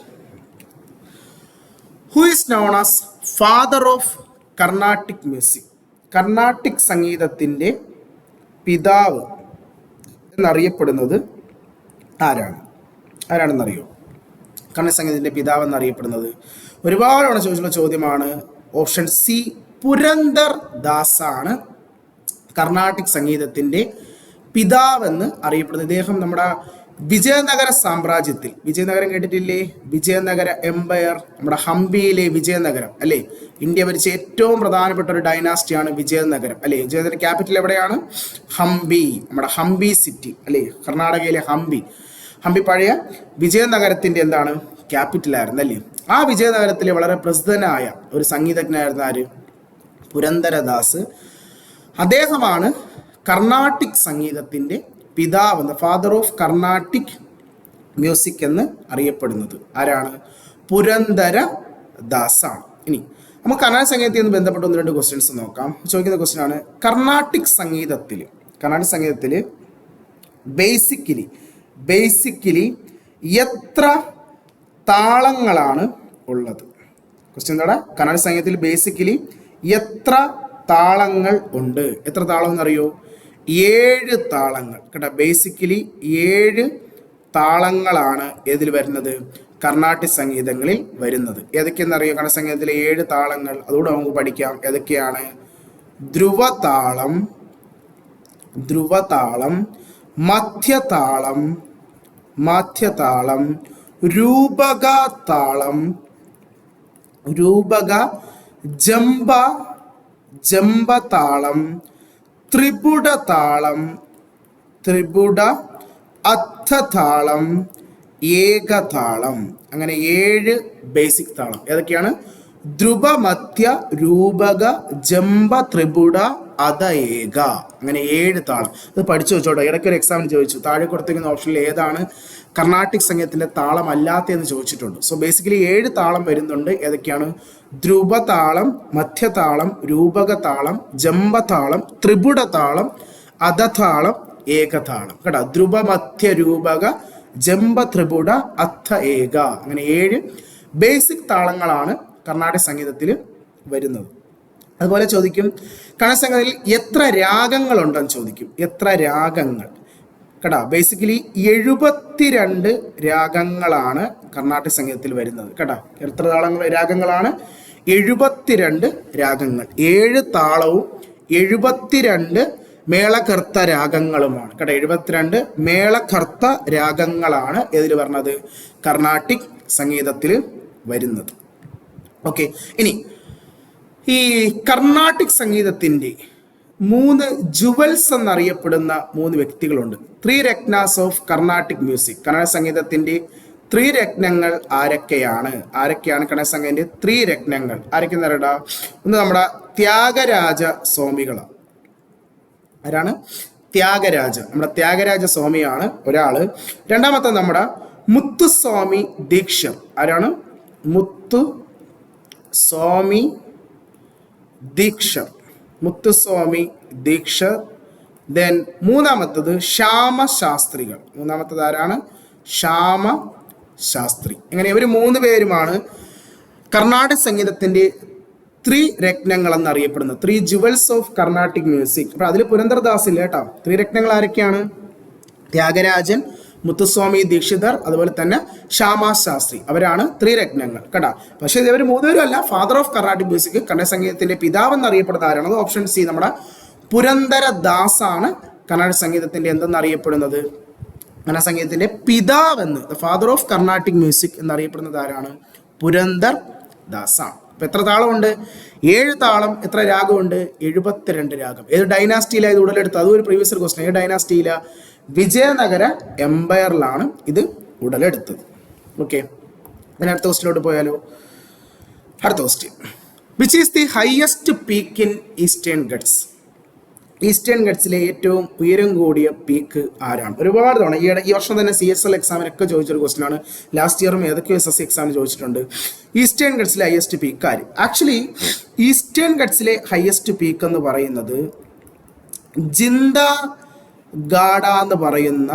Who is known as father of Carnatic music? Carnatic സംഗീതത്തിൻ്റെ പിതാവ് എന്നറിയപ്പെടുന്നത് ആരാണെന്നറിയോ? കർണാടക സംഗീതത്തിൻ്റെ പിതാവ് എന്നറിയപ്പെടുന്നത് ഒരുപാട് തവണ ചോദിച്ചിട്ടുള്ള ചോദ്യമാണ്. ഓപ്ഷൻ സി, പുരന്ദർ ദാസാണ് കർണാട്ടിക് സംഗീതത്തിൻ്റെ പിതാവെന്ന് അറിയപ്പെടുന്നത്. ഇദ്ദേഹം നമ്മുടെ വിജയനഗര സാമ്രാജ്യത്തിൽ, വിജയനഗരം കേട്ടിട്ടില്ലേ? വിജയനഗര എംപയർ, നമ്മുടെ ഹംപിയിലെ വിജയനഗരം അല്ലേ. ഇന്ത്യ ഭരിച്ച ഏറ്റവും പ്രധാനപ്പെട്ട ഒരു ഡൈനാസ്റ്റിയാണ് വിജയനഗരം അല്ലേ. വിജയനഗര ക്യാപിറ്റൽ എവിടെയാണ്? ഹംപി, നമ്മുടെ ഹംപി സിറ്റി അല്ലേ. കർണാടകയിലെ ഹംപി പഴയ വിജയനഗരത്തിന്റെ എന്താണ്? ക്യാപിറ്റൽ ആയിരുന്നു അല്ലേ. ആ വിജയനഗരത്തിലെ വളരെ പ്രസിദ്ധനായ ഒരു സംഗീതജ്ഞനായിരുന്ന ആര്? പുരന്ദരദാസ്. അദ്ദേഹമാണ് കർണാട്ടിക് സംഗീതത്തിൻ്റെ പിതാവെന്ന്, ഫാദർ ഓഫ് കർണാട്ടിക് മ്യൂസിക് എന്ന് അറിയപ്പെടുന്നത് ആരാണ്? പുരന്ദരദാസാണ്. ഇനി നമുക്ക് കർണാടക സംഗീതത്തിൽ നിന്ന് ബന്ധപ്പെട്ട് 1-2 ക്വസ്റ്റ്യൻസ് നോക്കാം. ചോദിക്കുന്ന ക്വസ്റ്റ്യൻ ആണ്, കർണാട്ടിക് സംഗീതത്തിൽ ബേസിക്കലി എത്ര താളങ്ങളാണ് ഉള്ളത്? ക്വസ്റ്റ്യൻ എന്താണ്? കർണാടക സംഗീതത്തിൽ ബേസിക്കലി എത്ര താളങ്ങൾ ഉണ്ട്? എത്ര താളം എന്നറിയോ? 7 താളങ്ങൾ കേട്ടോ. ബേസിക്കലി 7 താളങ്ങളാണ് ഏതിൽ വരുന്നത്? കർണാട്ടിക് സംഗീതങ്ങളിൽ വരുന്നത്. ഏതൊക്കെയെന്നറിയോ കർണാടക സംഗീതത്തിലെ 7 താളങ്ങൾ? അതുകൂടെ നമുക്ക് പഠിക്കാം. ഏതൊക്കെയാണ്? ധ്രുവതാളം, മധ്യതാളം, രൂപക, ജംബതാളം, ത്രിപുട, അർത്ഥതാളം, ഏകതാളം. അങ്ങനെ 7 ബേസിക് താളം. ഏതൊക്കെയാണ്? ധ്രുവ, മധ്യ, രൂപക, ജംബ, ത്രിപുട, അത, ഏക. അങ്ങനെ 7 താളം. ഇത് പഠിച്ചു വെച്ചോട്ടോ. ഇടയ്ക്ക് ഒരു എക്സാമിന് ചോദിച്ചു, താഴെ കൊടുത്തിരിക്കുന്ന ഓപ്ഷനിൽ ഏതാണ് കർണാട്ടിക് സംഗീതത്തിൻ്റെ താളം അല്ലാത്തതെന്ന് ചോദിച്ചിട്ടുണ്ട്. സോ ബേസിക്കലി 7 താളം വരുന്നുണ്ട്. ഏതൊക്കെയാണ്? ധ്രുവതാളം, മധ്യതാളം, രൂപകതാളം, ജംബതാളം, ത്രിപുടതാളം, അധതാളം, ഏകതാളം കേട്ടോ. ധ്രുവ, മധ്യ, രൂപക, ജംബ, ത്രിപുട, അർത്ഥ, ഏക. അങ്ങനെ 7 ബേസിക് താളങ്ങളാണ് കർണാടക സംഗീതത്തിൽ വരുന്നത്. അതുപോലെ ചോദിക്കും, കർണാടക സംഗീതത്തിൽ എത്ര രാഗങ്ങളുണ്ടെന്ന് ചോദിക്കും. എത്ര രാഗങ്ങൾ കേട്ടോ. ബേസിക്കലി 72 രാഗങ്ങളാണ് കർണാടക സംഗീതത്തിൽ വരുന്നത് കേട്ടോ. എത്ര രാഗങ്ങളാണ്? 72 രാഗങ്ങൾ. 7 താളവും 72 മേളകർത്ത രാഗങ്ങളുമാണ് കേട്ടോ. 72 മേളകർത്ത രാഗങ്ങളാണ് ഏതിൽ പറഞ്ഞത്? കർണാട്ടിക് സംഗീതത്തിൽ വരുന്നത്. ഓക്കെ, ഇനി ഈ കർണാട്ടിക് സംഗീതത്തിൻ്റെ 3 ജുവൽസ് എന്നറിയപ്പെടുന്ന 3 വ്യക്തികളുണ്ട്. 3 രത്നാസ് ഓഫ് കർണാട്ടിക് മ്യൂസിക്. കർണാടക സംഗീതത്തിൻ്റെ 3 രത്നങ്ങൾ ആരൊക്കെയാണ്? കർണാടക സംഗീതത്തിൻ്റെ 3 രത്നങ്ങൾ ആരൊക്കെയെന്ന് അറിയടാ? ഒന്ന് നമ്മുടെ ത്യാഗരാജ സ്വാമികളാണ്. ആരാണ്? നമ്മുടെ ത്യാഗരാജ സ്വാമിയാണ് ഒരാള്. രണ്ടാമത്തെ നമ്മുടെ മുത്തുസ്വാമി ദീക്ഷർ. ആരാണ്? മുത്തുസ്വാമി ദീക്ഷർ. ദെൻ മൂന്നാമത്തത് ശ്യാമശാസ്ത്രികൾ. മൂന്നാമത്തത് ആരാണ്? ശ്യാമശാസ്ത്രി. അങ്ങനെ ഇവർ 3 പേരുമാണ് കർണാടക സംഗീതത്തിൻ്റെ 3 രത്നങ്ങൾ എന്നറിയപ്പെടുന്നത്. 3 ജുവൽസ് ഓഫ് കർണാട്ടിക് മ്യൂസിക്. അപ്പോൾ അതിൽ പുരന്ദരദാസ് ഇല്ല കേട്ടോ. 3 രത്നങ്ങൾ ആരൊക്കെയാണ്? ത്യാഗരാജൻ, മുത്തുസ്വാമി ദീക്ഷിതർ, അതുപോലെ തന്നെ ശ്യാമശാസ്ത്രി. അവരാണ് 3 രത്നങ്ങൾ കേട്ടോ. പക്ഷേ ഇവർ 3 പേരും അല്ല. Father of Carnatic music, Karnataka സംഗീതത്തിന്റെ പിതാവ് എന്നറിയപ്പെടുന്ന ആരാണ്? അത് ഓപ്ഷൻ സി, നമ്മുടെ പുരന്ദരദാസ് ആണ് കർണാടക സംഗീതത്തിന്റെ എന്തെന്നറിയപ്പെടുന്നത്? കർണാടക സംഗീതത്തിന്റെ പിതാവെന്ന്, the father of Carnatic music എന്നറിയപ്പെടുന്നത് ആരാണ്? പുരന്ദരദാസ് ആണ്. അപ്പൊ എത്ര താളമുണ്ട്? 7 താളം. എത്ര രാഗമുണ്ട്? 72 രാഗം. ഏത് ഡൈനാസ്റ്റിയിലാണ് ഇത് ഉടലെടുത്തത്? അതും ഒരു പ്രീവിയസ് ക്വസ്റ്റൻ. ഏത് ഡൈനാസ്റ്റിയില? വിജയനഗര എംപയറിലാണ് ഇത് ഉടലെടുത്തത്. ഓക്കെ, അടുത്ത ക്വസ്റ്റിലോട്ട് പോയാലോ? അടുത്ത question, which is the highest peak in Eastern Ghats? Eastern ഗട്ട്സിലെ ഏറ്റവും ഉയരം കൂടിയ പീക്ക് ആരാണ്? ഒരുപാട് തവണ ഈ വർഷം തന്നെ CSL എക്സാമിനൊക്കെ ചോദിച്ചൊരു ക്വസ്റ്റൻ ആണ്. ലാസ്റ്റ് ഇയറും ഏതൊക്കെയോ SSC എക്സാമിന് ചോദിച്ചിട്ടുണ്ട്. ഈസ്റ്റേൺ ഗട്ട്സിലെ ഹയസ്റ്റ് പീക്ക് ആര്? ആക്ച്വലി ഈസ്റ്റേൺ ഗട്ട്സിലെ ഹയസ്റ്റ് പീക്ക് എന്ന് പറയുന്നത് ജിന്ദ ഗാഡ എന്ന് പറയുന്ന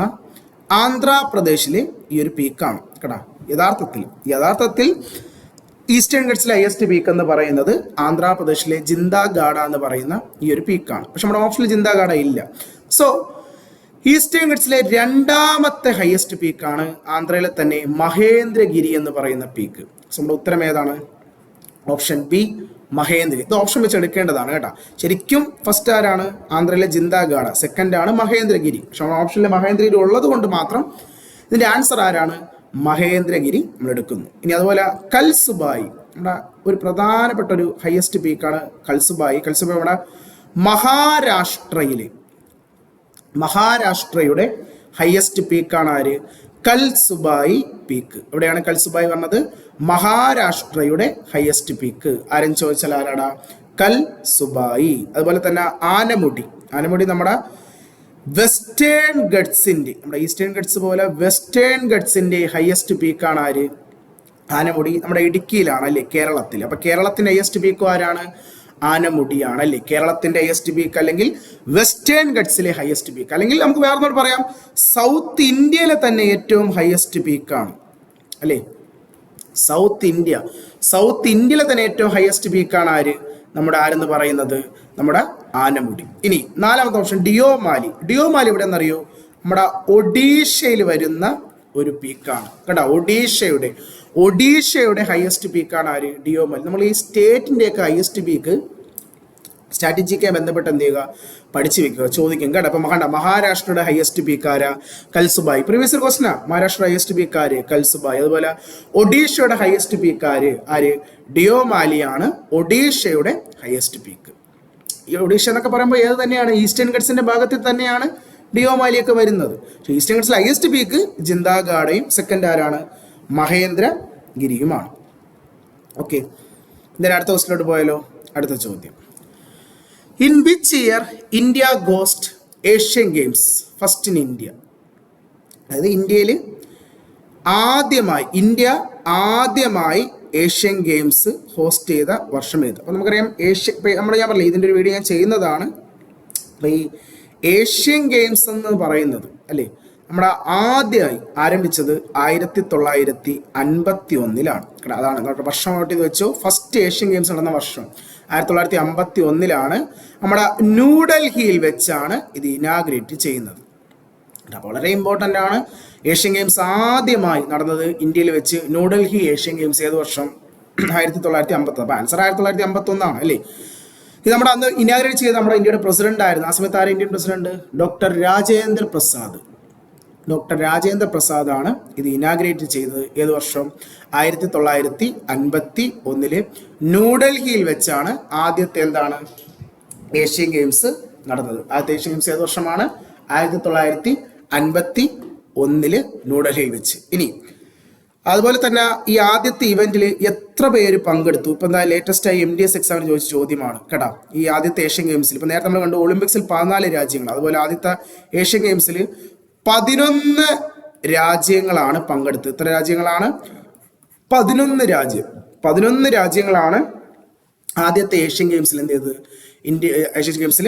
ആന്ധ്രാപ്രദേശിലെ ഈ ഒരു പീക്കാണ് കേട്ടോ. യഥാർത്ഥത്തിൽ ഈസ്റ്റേൺ ഗട്ട്സിലെ ഹയസ്റ്റ് പീക്ക് എന്ന് പറയുന്നത് ആന്ധ്രാപ്രദേശിലെ ജിന്ദഗാഡ എന്ന് പറയുന്ന ഈ ഒരു പീക്കാണ്. പക്ഷെ നമ്മുടെ ഓപ്ഷനിൽ ജിന്ദഗാഡ ഇല്ല. സോ ഈസ്റ്റേൺ ഗട്ട്സിലെ 2ാമത്തെ ഹയസ്റ്റ് പീക്കാണ് ആന്ധ്രയിലെ തന്നെ മഹേന്ദ്രഗിരി എന്ന് പറയുന്ന പീക്ക്. സോ നമ്മുടെ ഉത്തരം ഏതാണ്? Option B, Mahendragiri. ഇത് ഓപ്ഷൻ വെച്ച് എടുക്കേണ്ടതാണ് കേട്ടോ. ശരിക്കും ഫസ്റ്റ് ആരാണ്? ആന്ധ്രയിലെ ജിന്ദഗാഡ. സെക്കൻഡ് ആണ് മഹേന്ദ്രഗിരി. പക്ഷെ നമ്മുടെ ഓപ്ഷനിൽ മഹേന്ദ്രഗിരി ഉള്ളത് കൊണ്ട് മാത്രം ഇതിന്റെ ആൻസർ ആരാണ്? മഹേന്ദ്രഗിരി നമ്മൾ എടുക്കുന്നു. ഇനി അതുപോലെ കൽസുബായി, നമ്മുടെ ഒരു പ്രധാനപ്പെട്ട ഒരു ഹയസ്റ്റ് പീക്കാണ് കൽസുബായി. നമ്മുടെ മഹാരാഷ്ട്രയുടെ ഹയസ്റ്റ് പീക്കാണ് ആര്? കൽസുബായി പീക്ക്. എവിടെയാണ് കൽസുബായി പറഞ്ഞത്? മഹാരാഷ്ട്രയുടെ ഹയസ്റ്റ് പീക്ക്. ആരും ചോദിച്ചാൽ ആരാടാ? കൽ സുബായി. അതുപോലെ തന്നെ ആനമുടി. ആനമുടി നമ്മുടെ വെസ്റ്റേൺ ഗട്ട്സിന്റെ, നമ്മുടെ ഈസ്റ്റേൺ ഗട്ട്സ് പോലെ വെസ്റ്റേൺ ഗട്ട്സിന്റെ ഹയസ്റ്റ് പീക്കാണ് ആര്? ആനമുടി. നമ്മുടെ ഇടുക്കിയിലാണ് അല്ലേ, കേരളത്തിൽ. അപ്പൊ കേരളത്തിന്റെ ഹയസ്റ്റ് പീക്ക് ആരാണ്? ആനമുടിയാണ് അല്ലേ കേരളത്തിന്റെ ഹയസ്റ്റ് പീക്ക്, അല്ലെങ്കിൽ വെസ്റ്റേൺ ഗട്ട്സിലെ ഹയസ്റ്റ് പീക്ക്. അല്ലെങ്കിൽ നമുക്ക് വേറെ പറയാം, സൗത്ത് ഇന്ത്യയിലെ തന്നെ ഏറ്റവും ഹയസ്റ്റ് പീക്കാണ് അല്ലേ. സൗത്ത് ഇന്ത്യയിലെ തന്നെ ഏറ്റവും ഹയസ്റ്റ് പീക്കാണ് ആര്? നമ്മുടെ ആരെന്ന് പറയുന്നത് നമ്മുടെ ആനമുടി. ഇനി നാലാമത്തെ ഓപ്ഷൻ ഡിയോമാലി. ഡിയോമാലി ഇവിടെ എന്നറിയോ? നമ്മുടെ ഒഡീഷയിൽ വരുന്ന ഒരു പീക്കാണ് കേട്ടോ. ഒഡീഷയുടെ ഹയസ്റ്റ് പീക്കാണ് ആര്? ഡിയോമാലി. നമ്മൾ ഈ സ്റ്റേറ്റിൻ്റെയൊക്കെ ഹയസ്റ്റ് പീക്ക് സ്ട്രാറ്റജിക്കായി ബന്ധപ്പെട്ട് എന്ത് ചെയ്യുക? പഠിച്ചു വെക്കുക, ചോദിക്കും കേട്ടോ. അപ്പം കണ്ട മഹാരാഷ്ട്രയുടെ ഹയസ്റ്റ് പീക്കാരാ? കൽസുബായി. പ്രീവിയസ് ക്വസ്റ്റനാ. മഹാരാഷ്ട്ര ഹയസ്റ്റ് പീക്കാര് കൽസുബായി. അതുപോലെ ഒഡീഷയുടെ ഹയസ്റ്റ് പീക്കാര് ആര്? ഡിയോമാലിയാണ് ഒഡീഷയുടെ ഹയസ്റ്റ് പീക്ക്. ഈ ഒഡീഷ എന്നൊക്കെ പറയുമ്പോൾ ഏത് തന്നെയാണ്? ഈസ്റ്റേൺ ഗട്ട്സിന്റെ ഭാഗത്തിൽ തന്നെയാണ് ഡിയോമാലിയൊക്കെ വരുന്നത്. പക്ഷേ ഈസ്റ്റേൺ ഗട്ട്സിലെ ഹയസ്റ്റ് പീക്ക് ജിന്ദാഗാഡയും സെക്കൻഡ് ആരാണ്? മഹേന്ദ്രഗിരിയുമാണ്. ഓക്കെ, ഇതിന് അടുത്ത ക്വസ്റ്റിലോട്ട് പോയാലോ? അടുത്ത ചോദ്യം, in which year India ghost Asian games first in India? അതായത് ഇന്ത്യ ആദ്യമായി ഏഷ്യൻ ഗെയിംസ് ഹോസ്റ്റ് ചെയ്ത വർഷം ഏത്? അപ്പോൾ നമുക്കറിയാം ഞാൻ പറഞ്ഞില്ല, ഇതിൻ്റെ ഒരു വീഡിയോ ഞാൻ ചെയ്യുന്നതാണ്. അപ്പോൾ ഈ ഏഷ്യൻ ഗെയിംസ് എന്ന് പറയുന്നത് അല്ലേ, നമ്മുടെ ആദ്യമായി ആരംഭിച്ചത് 1951-ലാണ്. അതാണ് നമ്മുടെ വർഷം നോട്ട് ചെയ്ത് വെച്ചോ. ഫസ്റ്റ് ഏഷ്യൻ ഗെയിംസ് നടന്ന വർഷം 1951-ലാണ്. നമ്മുടെ ന്യൂഡൽഹിയിൽ വെച്ചാണ് ഇത് ഇനാഗ്രേറ്റ് ചെയ്യുന്നത്. അപ്പോൾ വളരെ ഇമ്പോർട്ടൻ്റ് ആണ്. ഏഷ്യൻ ഗെയിംസ് ആദ്യമായി നടന്നത് ഇന്ത്യയിൽ വെച്ച് ന്യൂഡൽഹി ഏഷ്യൻ ഗെയിംസ് ഏത് വർഷം? 1951. അപ്പോൾ ആൻസർ 1951 അല്ലേ. ഇത് നമ്മുടെ അന്ന് ഇനാഗ്രേറ്റ് ചെയ്ത നമ്മുടെ ഇന്ത്യയുടെ പ്രസിഡന്റ് ആയിരുന്നു. ആ സമയത്ത് ആരും Indian president? Doctor Rajendra Prasad ആണ് ഇത് ഇനാഗ്രേറ്റ് ചെയ്തത്. ഏത് വർഷം? 1951 ന്യൂഡൽഹിയിൽ വെച്ചാണ് ആദ്യത്തെ എന്താണ് ഏഷ്യൻ ഗെയിംസ് നടന്നത്. ആദ്യത്തെ ഏഷ്യൻ ഗെയിംസ് ഏത് വർഷമാണ്? 1951 ന്യൂഡൽഹിയിൽ വെച്ച്. ഇനി അതുപോലെ തന്നെ ഈ ആദ്യത്തെ ഇവന്റിൽ എത്ര പേര് പങ്കെടുത്തു? ഇപ്പൊ എന്താ ലേറ്റസ്റ്റ് ആയി MDS എക്സാമിന് ചോദിച്ച ചോദ്യമാണ് കേട്ടോ. ഈ ആദ്യത്തെ ഏഷ്യൻ ഗെയിംസിൽ ഇപ്പൊ നേരത്തെ നമ്മൾ കണ്ടു ഒളിമ്പിക്സിൽ 14 രാജ്യങ്ങൾ, അതുപോലെ ആദ്യത്തെ ഏഷ്യൻ ഗെയിംസിൽ 11 രാജ്യങ്ങളാണ് പങ്കെടുത്തത്. എത്ര രാജ്യങ്ങളാണ്? 11 രാജ്യങ്ങളാണ് ആദ്യത്തെ ഏഷ്യൻ ഗെയിംസിൽ എന്ത് ചെയ്തത്? ഏഷ്യൻ ഗെയിംസിൽ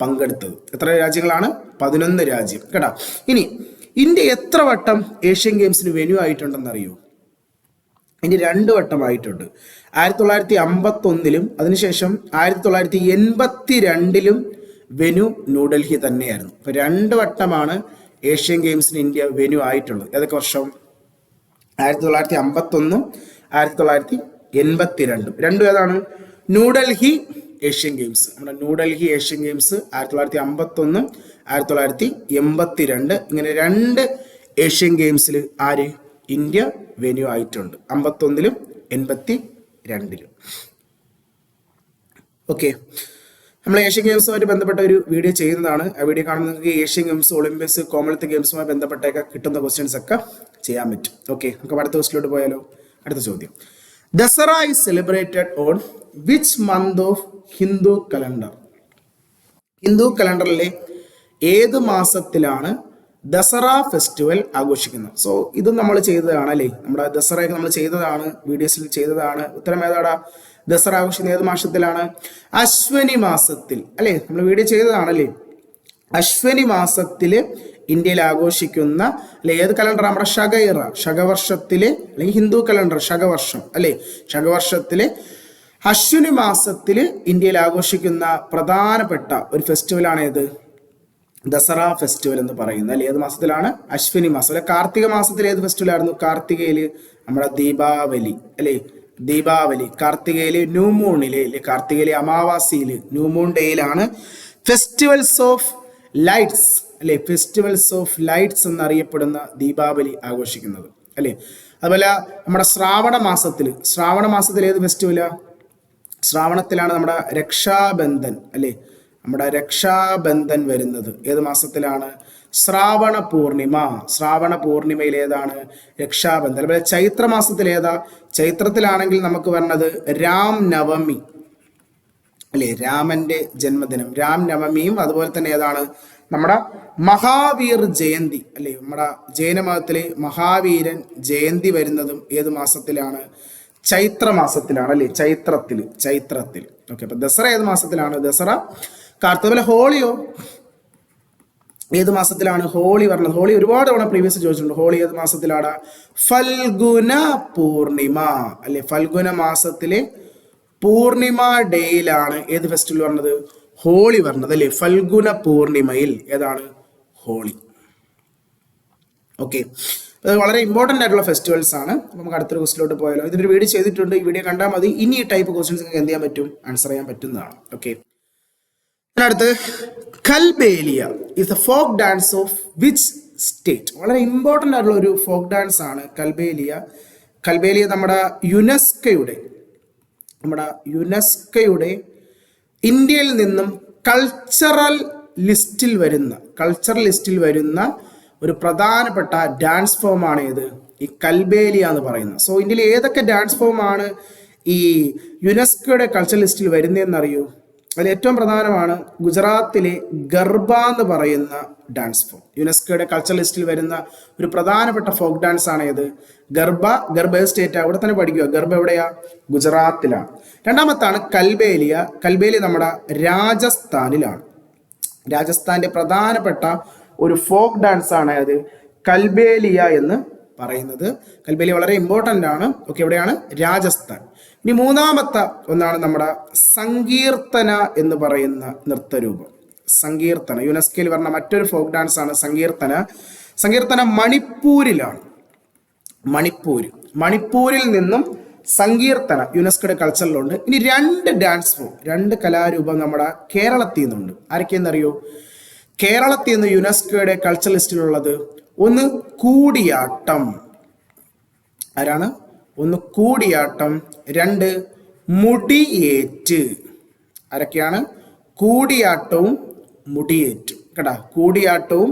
പങ്കെടുത്തത്. എത്ര രാജ്യങ്ങളാണ്? 11 രാജ്യം കേട്ടോ. ഇനി ഇന്ത്യ എത്ര വട്ടം ഏഷ്യൻ ഗെയിംസിന് വെന്യൂ ആയിട്ടുണ്ടെന്ന് അറിയോ? ഇന്ത്യ 2 വട്ടമായിട്ടുണ്ട്. 1951 അതിനുശേഷം 1982 വെന്യൂ ന്യൂഡൽഹി തന്നെയായിരുന്നു. അപ്പൊ 2 വട്ടമാണ് ഏഷ്യൻ ഗെയിംസിന് ഇന്ത്യ വെന്യൂ ആയിട്ടുള്ളത്. ഏതൊക്കെ വർഷം? 1951, 1982. രണ്ടും ഏതാണ്? New Delhi Asian games. നമ്മുടെ ന്യൂഡൽഹി ഏഷ്യൻ ഗെയിംസ് 1951, 1982. ഇങ്ങനെ 2 ഏഷ്യൻ ഗെയിംസിൽ ആര്? ഇന്ത്യ വെന്യൂ ആയിട്ടുണ്ട്. 51-ലും 82-ലും. ഓക്കെ, നമ്മൾ ഏഷ്യൻ ഗെയിംസുമായിട്ട് ബന്ധപ്പെട്ട ഒരു വീഡിയോ ചെയ്യുന്നതാണ്. ആ വീഡിയോ കാണുമ്പോൾ നിങ്ങൾക്ക് ഏഷ്യൻ ഗെയിംസ്, ഒളിമ്പിക്സ്, കോമൺവെൽത്ത് ഗെയിംസുമായി ബന്ധപ്പെട്ടൊക്കെ കിട്ടുന്ന ക്വസ്റ്റ്യൻസ് ഒക്കെ ചെയ്യാൻ പറ്റും. ഓക്കെ, നമുക്ക് അടുത്ത ക്വസ്റ്റിലോട്ട് പോയാലോ? അടുത്ത ചോദ്യം, Dasara is celebrated on which month of Hindu calendar? Hindu കലണ്ടറിലെ ഏത് മാസത്തിലാണ് ദസറ ഫെസ്റ്റിവൽ ആഘോഷിക്കുന്നത്? സോ ഇത് നമ്മൾ ചെയ്തതാണ് അല്ലേ, നമ്മുടെ ദസറയൊക്കെ നമ്മൾ ചെയ്തതാണ്, വീഡിയോസിൽ ചെയ്തതാണ്. ഉത്തരം ഏതാടാ? ദസറ ആഘോഷിക്കുന്നത് ഏത് മാസത്തിലാണ്? അശ്വനി മാസത്തിൽ അല്ലേ, നമ്മൾ വീഡിയോ ചെയ്തതാണല്ലേ. അശ്വനി മാസത്തില് ഇന്ത്യയിൽ ആഘോഷിക്കുന്ന അല്ലെ ഏത് കലണ്ടർ? നമ്മുടെ ശകവർഷത്തിലെ അല്ലെങ്കിൽ ഹിന്ദു കലണ്ടർ ശകവർഷം അല്ലെ, ശകവർഷത്തിലെ അശ്വനി മാസത്തില് ഇന്ത്യയിൽ ആഘോഷിക്കുന്ന പ്രധാനപ്പെട്ട ഒരു ഫെസ്റ്റിവലാണ് ഏത്? ദസറ ഫെസ്റ്റിവൽ എന്ന് പറയുന്നത് അല്ലെ. ഏത് മാസത്തിലാണ്? അശ്വിനി മാസം അല്ലെ. കാർത്തിക മാസത്തിൽ ഏത് ഫെസ്റ്റിവൽ ആയിരുന്നു? കാർത്തികയില് നമ്മുടെ ദീപാവലി അല്ലെ. ദീപാവലി കാർത്തികയിലെ ന്യൂമൂണിലെ അല്ലെ, കാർത്തികയിലെ അമാവാസിയില് ന്യൂമൂൺ ഡേയിലാണ് ഫെസ്റ്റിവൽസ് ഓഫ് ലൈറ്റ്സ് അല്ലെ, ഫെസ്റ്റിവൽസ് ഓഫ് ലൈറ്റ്സ് എന്നറിയപ്പെടുന്ന ദീപാവലി ആഘോഷിക്കുന്നത് അല്ലെ. അതുപോലെ നമ്മുടെ ശ്രാവണ മാസത്തിൽ ഏത് ഫെസ്റ്റിവലാ? ശ്രാവണത്തിലാണ് നമ്മുടെ രക്ഷാബന്ധൻ അല്ലെ, നമ്മുടെ രക്ഷാബന്ധൻ വരുന്നത് ഏത് മാസത്തിലാണ്? ശ്രാവണ പൂർണിമയിൽ ഏതാണ്? രക്ഷാബന്ധൻ. അതുപോലെ ചൈത്ര മാസത്തിൽ ഏതാ? ചൈത്രത്തിലാണെങ്കിൽ നമുക്ക് വരുന്നത് രാം നവമി അല്ലെ, രാമന്റെ ജന്മദിനം രാം നവമിയും അതുപോലെ തന്നെ ഏതാണ് നമ്മുടെ മഹാവീർ ജയന്തി അല്ലെ, നമ്മുടെ ജൈനമതത്തിലെ മഹാവീരൻ ജയന്തി വരുന്നതും ഏത് മാസത്തിലാണ്? ചൈത്ര മാസത്തിലാണ് അല്ലെ, ചൈത്രത്തിൽ. ഓക്കെ, അപ്പൊ ദസറ ഏത് മാസത്തിലാണ്? ദസറ കാർത്തിക. ഹോളിയോ ഏത് മാസത്തിലാണ് ഹോളി പറഞ്ഞത്? ഹോളി ഒരുപാട് തവണ പ്രീവിയസ് ചോദിച്ചിട്ടുണ്ട്. ഹോളി ഏത് മാസത്തിലാണ്? ഫൽഗുന പൂർണിമ അല്ലെ, ഫൽഗുന മാസത്തിലെ പൂർണിമ ഡേയിലാണ് ഏത് ഫെസ്റ്റിവൽ പറഞ്ഞത്? ഹോളി പറഞ്ഞത് അല്ലെ. ഫൽഗുന പൂർണിമയിൽ ഏതാണ്? ഹോളി. ഓക്കെ, വളരെ ഇമ്പോർട്ടൻ്റ് ആയിട്ടുള്ള ഫെസ്റ്റിവൽസ് ആണ്. നമുക്ക് അടുത്തൊരു ക്വസ്റ്റിലോട്ട് പോയാലോ. ഇതിനൊരു വീഡിയോ ചെയ്തിട്ടുണ്ട്, ഈ വീഡിയോ കണ്ടാൽ മതി. ഇനി ഈ ടൈപ്പ് ക്വസ്റ്റ്യൻസ് നിങ്ങൾക്ക് എന്ത് ചെയ്യാൻ പറ്റും? ആൻസർ ചെയ്യാൻ പറ്റുന്നതാണ്. ഓക്കെ, അടുത്ത് Kalbelia is A folk dance of which state? വളരെ ഇമ്പോർട്ടൻ്റ് ആയിട്ടുള്ള ഒരു ഫോക്ക് ഡാൻസ് ആണ് കൽബേലിയ. കൽബേലിയ നമ്മുടെ യുനെസ്കോയുടെ ഇന്ത്യയിൽ നിന്നും കൾച്ചറൽ ലിസ്റ്റിൽ വരുന്ന ഒരു പ്രധാനപ്പെട്ട ഡാൻസ് ഫോമാണ് ഏത്? ഈ കൽബേലിയ എന്ന് പറയുന്നത്. സോ ഇന്ത്യയിൽ ഏതൊക്കെ ഡാൻസ് ഫോമാണ് ഈ യുനെസ്കോയുടെ കൾച്ചറൽ ലിസ്റ്റിൽ വരുന്നതെന്ന് അറിയൂ? അതിൽ ഏറ്റവും പ്രധാനമാണ് ഗുജറാത്തിലെ ഗർബ എന്ന് പറയുന്ന ഡാൻസ് ഫോം. യുനെസ്കോയുടെ കൾച്ചറൽ ലിസ്റ്റിൽ വരുന്ന ഒരു പ്രധാനപ്പെട്ട ഫോക്ക് ഡാൻസ് ആണ് ഏത്? ഗർബ. ഗർബ സ്റ്റേറ്റ് അവിടെ തന്നെ പഠിക്കുക. ഗർബ എവിടെയാ? ഗുജറാത്തിലാണ്. രണ്ടാമത്താണ് കൽബേലിയ. കൽബേലിയ നമ്മുടെ രാജസ്ഥാനിലാണ്. രാജസ്ഥാന്റെ പ്രധാനപ്പെട്ട ഒരു ഫോക്ക് ഡാൻസ് ആണ് അത് കൽബേലിയ എന്ന് പറയുന്നത്. കൽബേലിയ വളരെ ഇമ്പോർട്ടൻ്റ് ആണ്. ഓക്കെ, എവിടെയാണ്? രാജസ്ഥാൻ. ഇനി മൂന്നാമത്തെ ഒന്നാണ് നമ്മുടെ സങ്കീർത്തന എന്ന് പറയുന്ന നൃത്തരൂപം. സങ്കീർത്തന യുനെസ്കോയിൽ പറഞ്ഞ മറ്റൊരു ഫോക്ക് ഡാൻസ് ആണ് സങ്കീർത്തന മണിപ്പൂരിലാണ്. മണിപ്പൂരിൽ നിന്നും സങ്കീർത്തന യുനെസ്കോയുടെ കൾച്ചറിലുണ്ട്. ഇനി രണ്ട് കലാരൂപം നമ്മുടെ കേരളത്തിൽ നിന്നുണ്ട്. ആരൊക്കെയെന്നറിയോ? കേരളത്തിൽ നിന്ന് യുനെസ്കോയുടെ കൾച്ചർ ലിസ്റ്റിലുള്ളത് ഒന്ന് കൂടിയാട്ടം. ആരാണ്? ഒന്ന് കൂടിയാട്ടം, രണ്ട് മുടിയേറ്റ്. ആരൊക്കെയാണ്? കൂടിയാട്ടവും മുടിയേറ്റും കേട്ടാ. കൂടിയാട്ടവും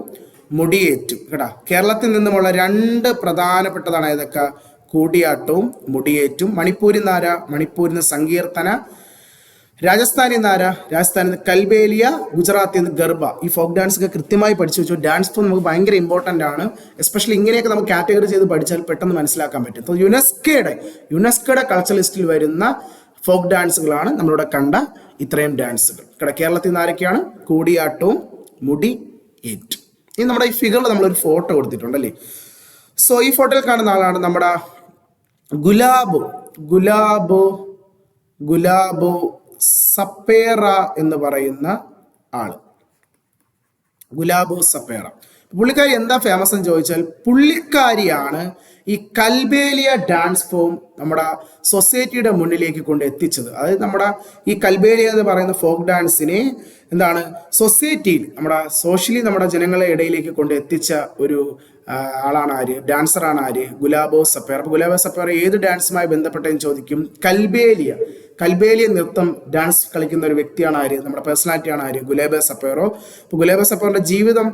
മുടിയേറ്റും കേട്ടാ. കേരളത്തിൽ നിന്നുമുള്ള രണ്ട് പ്രധാനപ്പെട്ടതാണ് ഏതൊക്കെ? കൂടിയാട്ടവും മുടിയേറ്റും. മണിപ്പൂരിൽ നിന്ന് സങ്കീർത്തന. രാജസ്ഥാനിൽ നിന്ന് രാജസ്ഥാനിൽ നിന്ന് കൽബേലിയ. ഗുജറാത്തിൽ നിന്ന് ഗർബ. ഈ ഫോക്ക് ഡാൻസ് ഒക്കെ കൃത്യമായി പഠിച്ചു വെച്ചു. ഡാൻസ് ഫോം നമുക്ക് ഭയങ്കര ഇമ്പോർട്ടൻ്റ് ആണ്. എസ്പെഷ്യലി ഇങ്ങനെയൊക്കെ നമുക്ക് കാറ്റഗറി ചെയ്ത് പഠിച്ചാൽ പെട്ടെന്ന് മനസ്സിലാക്കാൻ പറ്റും. അപ്പോൾ യുനെസ്കോയുടെ കൾച്ചർ ലിസ്റ്റിൽ വരുന്ന ഫോക്ക് ഡാൻസുകളാണ് നമ്മളിവിടെ കണ്ട ഇത്രയും ഡാൻസുകൾ. കേരളത്തിൽ നിന്ന് ആരൊക്കെയാണ്? കൂടിയാട്ടവും മുടിയേറ്റും. ഇനി നമ്മുടെ ഈ ഫിഗറിൽ നമ്മളൊരു ഫോട്ടോ കൊടുത്തിട്ടുണ്ടല്ലേ. സോ ഈ ഫോട്ടോയിൽ കാണുന്ന ആളാണ് നമ്മുടെ ഗുലാബോ സപ്പേറ എന്ന് പറയുന്ന ആള്. ഗുലാബോ സപ്പേറ. പുള്ളിക്കാരി എന്താ ഫേമസ് എന്ന് ചോദിച്ചാൽ പുള്ളിക്കാരിയാണ് ഈ കൽബേലിയ ഡാൻസ് ഫോം നമ്മുടെ സൊസൈറ്റിയുടെ മുന്നിലേക്ക് കൊണ്ട് എത്തിച്ചത്. അതായത് നമ്മുടെ ഈ കൽബേലിയ എന്ന് പറയുന്ന ഫോക്ക് ഡാൻസിനെ എന്താണ് സൊസൈറ്റിയിൽ സോഷ്യലി നമ്മുടെ ജനങ്ങളെ ഇടയിലേക്ക് കൊണ്ട് എത്തിച്ച ഒരു ആളാണ് ആര്? ഡാൻസറാണ് ആര്? ഗുലാബോ സപ്പേറ. അപ്പോൾ ഗുലാബോ സപ്പേറ ഏത് ഡാൻസുമായി ബന്ധപ്പെട്ടെന്ന് ചോദിക്കും? കൽബേലിയ നൃത്തം ഡാൻസ് കളിക്കുന്ന ഒരു വ്യക്തിയാണ് ആര്? നമ്മുടെ പേഴ്സണാലിറ്റിയാണ് ആര്? ഗുലാബോ സപ്പേറോ. അപ്പോൾ ഗുലാബോ സപ്പേറിന്റെ ജീവിതം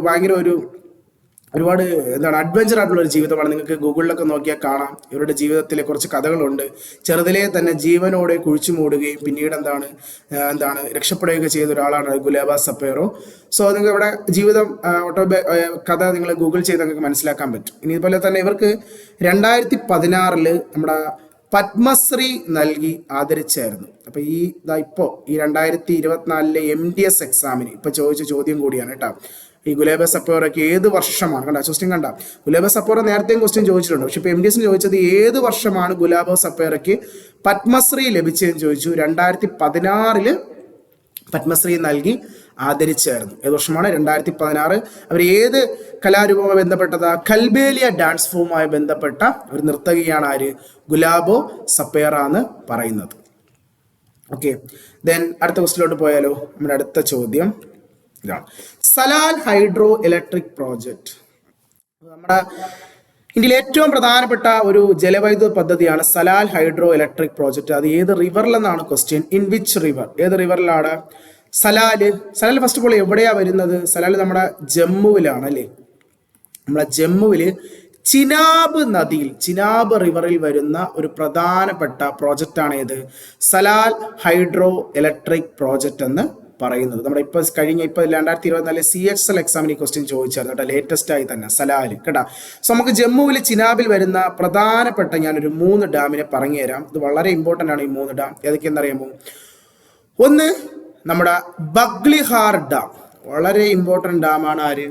ഭയങ്കര ഒരുപാട് അഡ്വഞ്ചർ ആയിട്ടുള്ള ഒരു ജീവിതമാണ്. നിങ്ങൾക്ക് ഗൂഗിളിലൊക്കെ നോക്കിയാൽ കാണാം. ഇവരുടെ ജീവിതത്തിലെ കുറച്ച് കഥകളുണ്ട്. ചെറുതിലെ തന്നെ ജീവനോടെ കുഴിച്ചു മൂടുകയും പിന്നീട് രക്ഷപ്പെടുകയൊക്കെ ചെയ്ത ഒരാളാണ് ഗുലാബോ സപ്പേറോ. സോ നിങ്ങൾക്ക് ഇവിടെ ജീവിതം കഥ നിങ്ങൾ ഗൂഗിൾ ചെയ്ത് നിങ്ങൾക്ക് മനസ്സിലാക്കാൻ പറ്റും. ഇനി ഇതുപോലെ തന്നെ ഇവർക്ക് 2016 നമ്മുടെ പത്മശ്രീ നൽകി ആദരിച്ചായിരുന്നു. അപ്പൊ ഈ 2024 MDS എക്സാമിന് ഇപ്പൊ ചോദിച്ച ചോദ്യം കൂടിയാണ് കേട്ടോ. ഈ ഗുലാബോ സപ്പേറയ്ക്ക് ഏത് വർഷമാണ് ക്വസ്റ്റ്യൻ ഗുലാബോ സപ്പേറ നേരത്തെയും ക്വസ്റ്റ്യൻ ചോദിച്ചിട്ടുണ്ട്. പക്ഷെ ഇപ്പൊ MDS ചോദിച്ചത് ഏത് വർഷമാണ് ഗുലാബോ സപ്പേറയ്ക്ക് പത്മശ്രീ ലഭിച്ചതെന്ന് ചോദിച്ചു. 2016 പത്മശ്രീ നൽകി ആദരിച്ചായിരുന്നു. ഏത് വർഷമാണ്? 2016. അവർ ഏത് കലാരൂപവുമായി ബന്ധപ്പെട്ടതാ? കൽബേലിയ ഡാൻസ് ഫോമുമായി ബന്ധപ്പെട്ട ഒരു നർത്തകിയാണ് ആര്? ഗുലാബോ സപ്പേറ എന്ന് പറയുന്നത്. ഓക്കെ, ദെൻ അടുത്ത ക്വസ്റ്റിലോട്ട് പോയാലോ. നമ്മുടെ അടുത്ത ചോദ്യം ഇതാണ്. സലാൽ ഹൈഡ്രോ ഇലക്ട്രിക് പ്രോജക്റ്റ് നമ്മുടെ ഇന്ത്യയിലെ ഏറ്റവും പ്രധാനപ്പെട്ട ഒരു ജലവൈദ്യുത പദ്ധതിയാണ് സലാൽ ഹൈഡ്രോ ഇലക്ട്രിക് പ്രോജക്റ്റ്. അത് ഏത് റിവറിലെന്നാണ് ക്വസ്റ്റ്യൻ. In which river? ഏത് റിവറിലാണ് സലാല്? ഫസ്റ്റ് ഓഫ് ഓൾ എവിടെയാ വരുന്നത്? സലാല് നമ്മുടെ ജമ്മുവിലാണ് അല്ലേ. നമ്മുടെ ജമ്മുവില് ചിനാബ് നദിയിൽ, ചിനാബ് റിവറിൽ വരുന്ന ഒരു പ്രധാനപ്പെട്ട പ്രോജക്റ്റാണ് ഏത്? സലാൽ ഹൈഡ്രോ ഇലക്ട്രിക് പ്രോജക്റ്റ് എന്ന് പറയുന്നത്. നമ്മുടെ ഇപ്പോൾ 2024 CHL എക്സാമിന് ഈ ക്വസ്റ്റ്യൻ ചോദിച്ചായിരുന്നു കേട്ടോ, ലേറ്റസ്റ്റ് ആയി തന്നെ സലാൽ കേട്ടോ. സോ നമുക്ക് ജമ്മുവിൽ ചിനാബിൽ വരുന്ന പ്രധാനപ്പെട്ട ഞാനൊരു 3 ഡാമിനെ പറഞ്ഞു തരാം. ഇത് വളരെ ഇമ്പോർട്ടൻ്റ് ആണ് ഈ 3 ഡാം. ഏതൊക്കെയെന്നറിയാമോ? ഒന്ന് നമ്മുടെ ബഗ്ലിഹാർ ഡാം, വളരെ ഇമ്പോർട്ടൻ്റ് ഡാമാണ്. ആര്?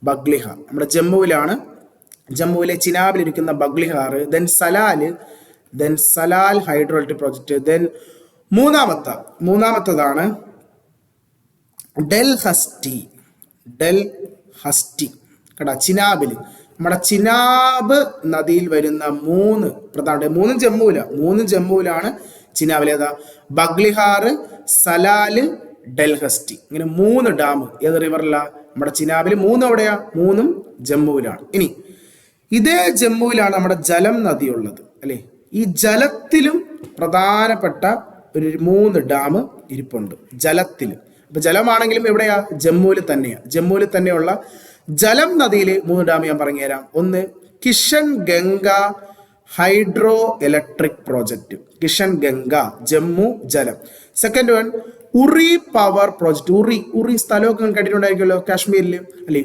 ബഗ്ലിഹാർ. നമ്മുടെ ജമ്മുവിലാണ്, ജമ്മുവിലെ ചിനാബിലിരിക്കുന്ന Baglihar. Then Salal hydro electric project. Then മൂന്നാമത്തതാണ് ഡൽഹസ്റ്റി കേട്ടോ. ചിനാബിൽ, നമ്മുടെ ചിനാബ് നദിയിൽ വരുന്ന 3 പ്രധാന, 3 ജമ്മുവിലാണ്. ചിനാബിൽ ഏതാ? ബഗ്ലിഹാർ, സലാല്, ഡൽഹസ്റ്റി. ഇങ്ങനെ 3 ഡാം ഏത് റിവറിലാണ്? നമ്മുടെ ചിനാബിൽ. 3 എവിടെയാ? 3 ജമ്മുവിലാണ്. ഇനി ഇതേ ജമ്മുവിലാണ് നമ്മുടെ ജലം നദി ഉള്ളത് അല്ലേ. ഈ ജലത്തിലും പ്രധാനപ്പെട്ട ഒരു 3 ഡാം ഇരിപ്പുണ്ട് ജലത്തിൽ. അപ്പൊ ജലമാണെങ്കിലും എവിടെയാ? ജമ്മുവിൽ തന്നെയുള്ള ജലം നദിയിൽ 3 ഡാം ഞാൻ പറഞ്ഞുതരാം. ഒന്ന് Kishan Ganga hydro electric project, Kishan Ganga, Jammu ജലം. സെക്കൻഡ് വൺ ഉറി പവർ പ്രോജക്റ്റ്. ഉറി സ്ഥലമൊക്കെ കണ്ടിട്ടുണ്ടായിരിക്കുമല്ലോ, കാശ്മീരിൽ അല്ലേ.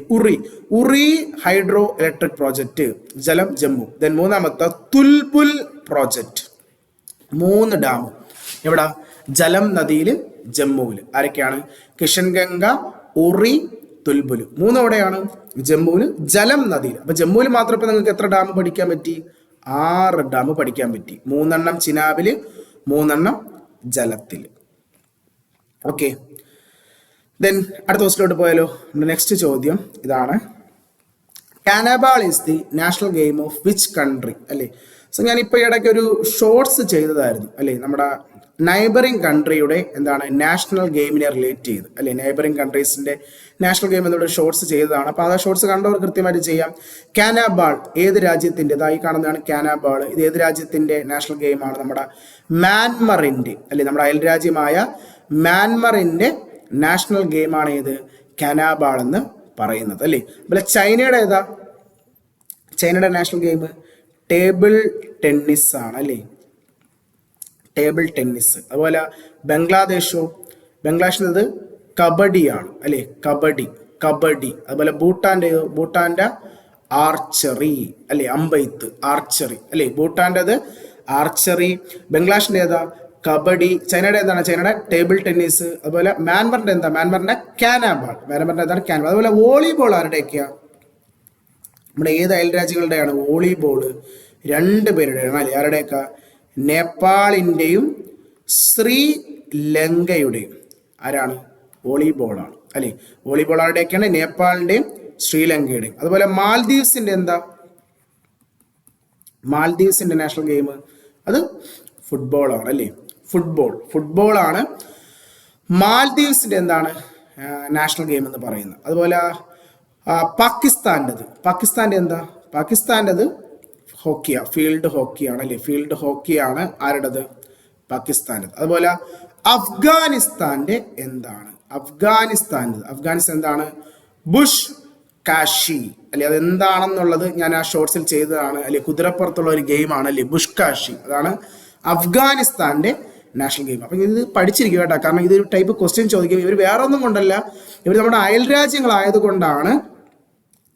ഉറി ഹൈഡ്രോ ഇലക്ട്രിക് പ്രോജക്റ്റ്, ജലം, ജമ്മു. ദെൻ മൂന്നാമത്തെ തുൽബുൽ പ്രോജക്റ്റ്. 3 ഡാം എവിടെ? ജലം നദിയിൽ, ജമ്മുവിൽ. ആരൊക്കെയാണ്? കിഷൻ ഗംഗ, ഉറി, തുൽബുൽ. 3 എവിടെയാണ്? ജമ്മുവിൽ, ജലം നദിയിൽ. അപ്പൊ ജമ്മുവിൽ മാത്രം ഇപ്പൊ നിങ്ങൾക്ക് എത്ര ഡാം പഠിക്കാൻ പറ്റി? 6 ഡാം പഠിക്കാൻ പറ്റി. 3 ചിനാബില്, 3 ജലത്തിൽ. ഓക്കെ, ദെൻ അടുത്ത ക്വസ്റ്റിലോട്ട് പോയാലോ. നമ്മുടെ നെക്സ്റ്റ് ചോദ്യം ഇതാണ്. കാനബാൾ is the national game of which country അല്ലേ. സോ ഞാനിപ്പോൾ ഇടയ്ക്ക് ഒരു ഷോർട്സ് ചെയ്തതായിരുന്നു അല്ലേ, നമ്മുടെ നൈബറിങ് കൺട്രിയുടെ എന്താണ് നാഷണൽ ഗെയിമിനെ റിലേറ്റ് ചെയ്ത് അല്ലേ. നൈബറിങ് കൺട്രീസിന്റെ നാഷണൽ ഗെയിം എന്നോട് ഷോർട്സ് ചെയ്തതാണ്. അപ്പോൾ ആ ഷോർട്സ് കണ്ടവർ കൃത്യമായിട്ട് ചെയ്യാം. കാനബാൾ ഏത് രാജ്യത്തിൻ്റെ? ഇതായി കാണുന്നതാണ് കാനബാൾ. ഇത് ഏത് രാജ്യത്തിൻ്റെ നാഷണൽ ഗെയിമാണ്? നമ്മുടെ മ്യാൻമറിൻ്റെ അല്ലേ, നമ്മുടെ അയൽരാജ്യമായ മ്യാൻമറിൻ്റെ നാഷണൽ ഗെയിമാണ് ഏത്? കാനബാൾ എന്ന് പറയുന്നത് അല്ലേ. അതുപോലെ ചൈനയുടെ ഏതാ? ചൈനയുടെ നാഷണൽ ഗെയിം ടേബിൾ ടെന്നീസ് ആണ് അല്ലേ, ടേബിൾ ടെന്നീസ്. അതുപോലെ ബംഗ്ലാദേശിൻ്റെത് കബഡിയാണ് അല്ലേ, കബഡി. അതുപോലെ ഭൂട്ടാൻ്റെ ആർച്ചറി അല്ലേ, അമ്പെയ്ത്ത്, ആർച്ചറി അല്ലേ. ഭൂട്ടാൻ്റെത് ആർച്ചറി, ബംഗ്ലാദേശിൻ്റെ ഏതാ? കബഡി. ചൈനയുടെ എന്താണ്? ചൈനയുടെ ടേബിൾ ടെന്നീസ്. അതുപോലെ മ്യാൻമറിൻ്റെ എന്താ? മ്യാൻമറിൻ്റെ കാനബാൾ. എന്താണ്? കാനബാൾ. അതുപോലെ വോളിബോൾ ആരുടെയൊക്കെയാ? നമ്മുടെ ഏത് അയൽ രാജ്യങ്ങളുടെയാണ് വോളിബോൾ? 2 പേരുടെയാണ് അല്ലേ. ആരുടെയൊക്കെ? നേപ്പാളിൻ്റെയും ശ്രീലങ്കയുടെയും. ആരാണ്? വോളിബോളാണ് അല്ലേ. വോളിബോൾ ആരുടെയൊക്കെയാണ്? നേപ്പാളിൻ്റെയും ശ്രീലങ്കയുടെയും. അതുപോലെ മാൽദീവ്സിൻ്റെ എന്താ? മാൽദീവ്സിൻ്റെ നാഷണൽ ഗെയിം അത് ഫുട്ബോളാണ് അല്ലേ. ഫുട്ബോളാണ് മാൽദീവ്സിൻ്റെ എന്താണ് നാഷണൽ ഗെയിം എന്ന് പറയുന്നത്. അതുപോലെ പാകിസ്ഥാൻ്റെ എന്താ? പാകിസ്ഥാൻ്റെത് ഹോക്കിയാണ്, ഫീൽഡ് ഹോക്കിയാണ് അല്ലേ. ഫീൽഡ് ഹോക്കിയാണ് ആരുടേത്? പാകിസ്ഥാൻ്റെ. അതുപോലെ അഫ്ഗാനിസ്ഥാൻ്റെ എന്താണ്? അഫ്ഗാനിസ്ഥാൻ എന്താണ്? ബുഷ് കാഷി അല്ലെ. അതെന്താണെന്നുള്ളത് ഞാൻ ആ ഷോർട്സിൽ ചെയ്തതാണ് അല്ലെ. കുതിരപ്പുറത്തുള്ള ഒരു ഗെയിമാണ് അല്ലേ ബുഷ് കാഷി. അതാണ് അഫ്ഗാനിസ്ഥാൻ്റെ നാഷണൽ ഗെയിം. അപ്പം ഇത് പഠിച്ചിരിക്കും കേട്ടോ, കാരണം ഇതൊരു ടൈപ്പ് ക്വസ്റ്റ്യൻ ചോദിക്കും. ഇവർ വേറെ ഒന്നും കൊണ്ടല്ല, ഇവർ നമ്മുടെ അയൽ രാജ്യങ്ങളായതുകൊണ്ടാണ്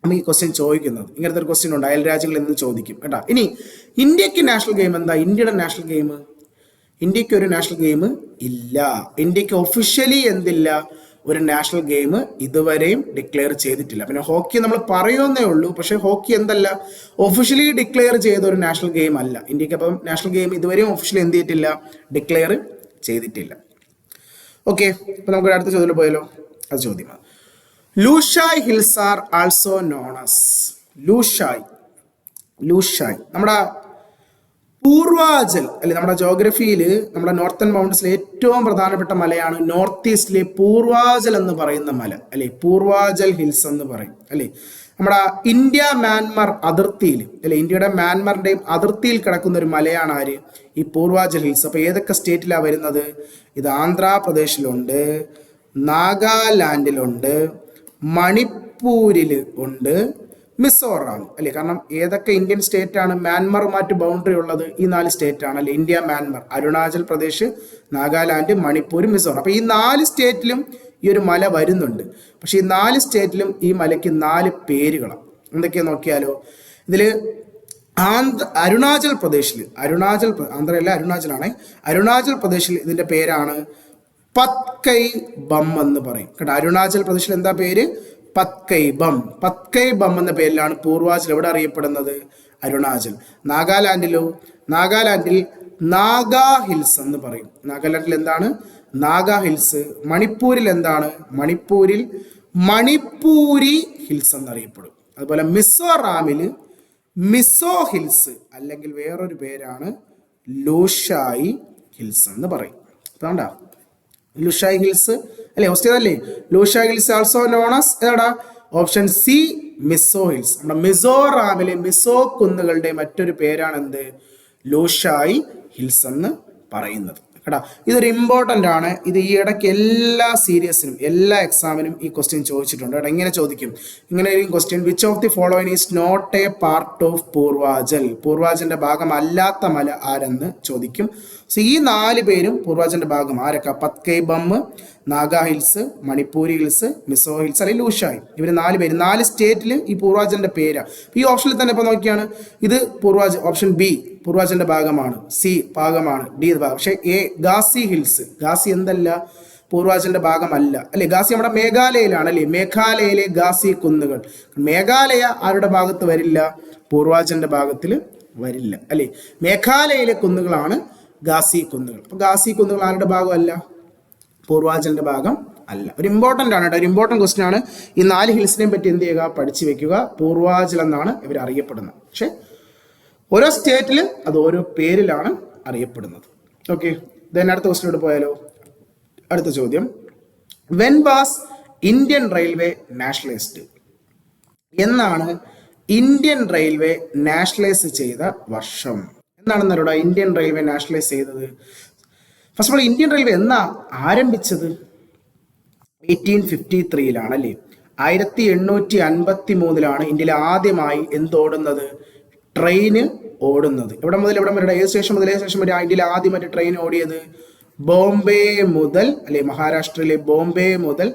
നമ്മൾ ഈ ക്വസ്റ്റ്യൻ ചോദിക്കുന്നത്. ഇങ്ങനത്തെ ഒരു ക്വസ്റ്റ്യൻ ഉണ്ട്, അയൽ രാജ്യങ്ങളിൽ നിന്ന് ചോദിക്കും കേട്ടോ. ഇനി ഇന്ത്യക്ക് നാഷണൽ ഗെയിം എന്താ? ഇന്ത്യയുടെ നാഷണൽ ഗെയിം, ഇന്ത്യക്ക് ഒരു നാഷണൽ ഗെയിം ഇല്ല. ഇന്ത്യക്ക് ഒഫീഷ്യലി എന്തില്ല? ഒരു നാഷണൽ ഗെയിം ഇതുവരെയും ഡിക്ലെയർ ചെയ്തിട്ടില്ല. പിന്നെ ഹോക്കി നമ്മൾ പറയുന്നേ ഉള്ളൂ, പക്ഷെ ഹോക്കി എന്തല്ല, ഒഫീഷ്യലി ഡിക്ലെയർ ചെയ്ത ഒരു നാഷണൽ ഗെയിം അല്ല ഇന്ത്യക്ക്. അപ്പം നാഷണൽ ഗെയിം ഇതുവരെയും ഒഫീഷ്യലി എന്ത് ചെയ്തിട്ടില്ല? ഡിക്ലെയർ ചെയ്തിട്ടില്ല. ഓക്കെ, അപ്പൊ നമുക്ക് അടുത്ത ചോദ്യം പോയാലോ. അത് ചോദ്യമാണ്, Lushai hills are also known as. Lushai നമ്മുടെ പൂർവാചൽ അല്ലെ. നമ്മുടെ ജോഗ്രഫിയിൽ നമ്മുടെ നോർത്തേൺ മൗണ്ടൻസിലെ ഏറ്റവും പ്രധാനപ്പെട്ട മലയാണ് നോർത്ത് ഈസ്റ്റിലെ പൂർവാചൽ എന്ന് പറയുന്ന മല അല്ലെ. പൂർവാചൽ ഹിൽസ് എന്ന് പറയും അല്ലെ. നമ്മുടെ ഇന്ത്യ മ്യാൻമർ അതിർത്തിയിൽ അല്ലെ, ഇന്ത്യയുടെ മ്യാൻമറിന്റെയും അതിർത്തിയിൽ കിടക്കുന്ന ഒരു മലയാണ് ആര്? ഈ പൂർവാചൽ ഹിൽസ്. അപ്പൊ ഏതൊക്കെ സ്റ്റേറ്റിലാണ് വരുന്നത്? ഇത് ആന്ധ്രാപ്രദേശിലുണ്ട്, നാഗാലാൻഡിലുണ്ട്, മണിപ്പൂരിൽ ഉണ്ട്, മിസോറാം അല്ലേ. കാരണം ഏതൊക്കെ ഇന്ത്യൻ സ്റ്റേറ്റ് ആണ് മ്യാൻമറുമായിട്ട് ബൗണ്ടറി ഉള്ളത്? ഈ 4 സ്റ്റേറ്റ് ആണ് അല്ലേ, ഇന്ത്യ മ്യാൻമർ, അരുണാചൽ പ്രദേശ്, നാഗാലാൻഡ്, മണിപ്പൂർ, മിസോറാം. അപ്പോൾ ഈ 4 സ്റ്റേറ്റിലും ഈ ഒരു മല വരുന്നുണ്ട്. പക്ഷെ ഈ 4 സ്റ്റേറ്റിലും ഈ മലയ്ക്ക് 4 പേരുകളാണ്. എന്തൊക്കെയാ നോക്കിയാലോ. ഇതിൽ അരുണാചൽ പ്രദേശിൽ, ആന്ധ്രയല്ല അരുണാചലാണ്, അരുണാചൽ പ്രദേശിൽ ഇതിന്റെ പേരാണ് പത്കൈ ബം എന്ന് പറയും കേട്ടോ. അരുണാചൽ പ്രദേശിൽ എന്താ പേര്? പത്കൈ ബം. പത്കൈ ബം എന്ന പേരിലാണ് പൂർവാചൽ എവിടെ അറിയപ്പെടുന്നത്? അരുണാചൽ. നാഗാലാൻഡിൽ നാഗാ ഹിൽസ് എന്ന് പറയും. നാഗാലാൻഡിൽ എന്താണ്? നാഗാ ഹിൽസ്. മണിപ്പൂരിൽ എന്താണ്? മണിപ്പൂരിൽ മണിപ്പൂരി ഹിൽസ് എന്നറിയപ്പെടും. അതുപോലെ മിസോറാമിൽ മിസോ ഹിൽസ്, അല്ലെങ്കിൽ വേറൊരു പേരാണ് ലൂഷായി ഹിൽസ് എന്ന് പറയും. അതുകൊണ്ടാ ലൂഷായി ഹിൽസ് അല്ലേ, Australia. Lushai hills also known as ഏതാ? Option C Mizo hills. നമ്മുടെ മിസോറാമിലെ മിസോ കുന്നുകളുടെ മറ്റൊരു പേരാണ് എന്ത്? ലൂഷായി ഹിൽസ് എന്ന് പറയുന്നത് കേട്ടോ. ഇതൊരു ഇമ്പോർട്ടൻ്റ് ആണ്. ഇത് ഈ ഇടയ്ക്ക് എല്ലാ സീരിയസിനും എല്ലാ എക്സാമിനും ഈ ക്വസ്റ്റ്യൻ ചോദിച്ചിട്ടുണ്ട് കേട്ടോ. ഇങ്ങനെ ചോദിക്കും, ഇങ്ങനെ ഒരു question, which of the following is not a part of Purvanchal? പൂർവാചലിന്റെ ഭാഗം അല്ലാത്ത മല ആരെന്ന് ചോദിക്കും. സോ ഈ 4 പേരും പൂർവാചലിന്റെ ഭാഗം. ആരൊക്കെ? Patkai Bum, Naga hills, Manipuri hills, Mizo hills അല്ലെങ്കിൽ ലൂഷായി. ഇവർ 4 പേര് 4 സ്റ്റേറ്റിൽ ഈ പൂർവാചലിന്റെ പേരാ. ഈ ഓപ്ഷനിൽ തന്നെ ഇപ്പൊ നോക്കിയാണ് ഇത് ഓപ്ഷൻ ബി പൂർവാചലിന്റെ ഭാഗമാണ്, സി ഭാഗമാണ്, ഡി ഭാഗം. പക്ഷേ എ ഗാസി ഹിൽസ്, ഗാസി എന്തല്ല? പൂർവാചലിന്റെ ഭാഗമല്ല അല്ലെ. ഗാസി നമ്മുടെ മേഘാലയയിലാണ് അല്ലേ. മേഘാലയയിലെ ഗാസി കുന്നുകൾ. മേഘാലയ ആരുടെ ഭാഗത്ത് വരില്ല? പൂർവാചലിന്റെ ഭാഗത്തിൽ വരില്ല അല്ലെ. മേഘാലയയിലെ കുന്നുകളാണ് ഗാസി കുന്നുകൾ. അപ്പൊ ഗാസി കുന്നുകൾ ആരുടെ ഭാഗമല്ല? പൂർവാചലിന്റെ ഭാഗം അല്ല. ഒരു ഇമ്പോർട്ടൻ്റ് ആണ് കേട്ടോ, ഒരു ഇമ്പോർട്ടൻ്റ് ക്വസ്റ്റ്യൻ ആണ്. ഈ 4 ഹിൽസിനെ പറ്റി എന്ത് ചെയ്യുക? പഠിച്ചു വെക്കുക. പൂർവാചൽ എന്നാണ് ഇവർ അറിയപ്പെടുന്നത്. പക്ഷെ ഓരോ സ്റ്റേറ്റിൽ അത് ഓരോ പേരിലാണ് അറിയപ്പെടുന്നത്. ഓക്കെ, അടുത്ത ക്വസ്റ്റ്യനോട് പോയാലോ. അടുത്ത ചോദ്യം, when was Indian railway nationalised? എന്നാണ് ഇന്ത്യൻ റെയിൽവേ നാഷണലൈസ് ചെയ്ത വർഷം? എന്നാണെന്നറിയൂടാ ഇന്ത്യൻ റെയിൽവേ നാഷണലൈസ് ചെയ്തത്? First of all Indian railway എന്നാ ആരംഭിച്ചത്? 1853 അല്ലേ. 1853 ഇന്ത്യയിൽ ആദ്യമായി എന്തോടുന്നത്? ട്രെയിന് ഓടുന്നത്. എവിടെ മുതൽ എവിടെ വരെ? ഏത് സ്റ്റേഷൻ മുതൽ ഏത് സ്റ്റേഷൻ വരെ ഇന്ത്യയിൽ ആദ്യമായിട്ട് ട്രെയിൻ ഓടിയത്? ബോംബെ മുതൽ അല്ലെ, മഹാരാഷ്ട്രയിലെ ബോംബെ മുതൽ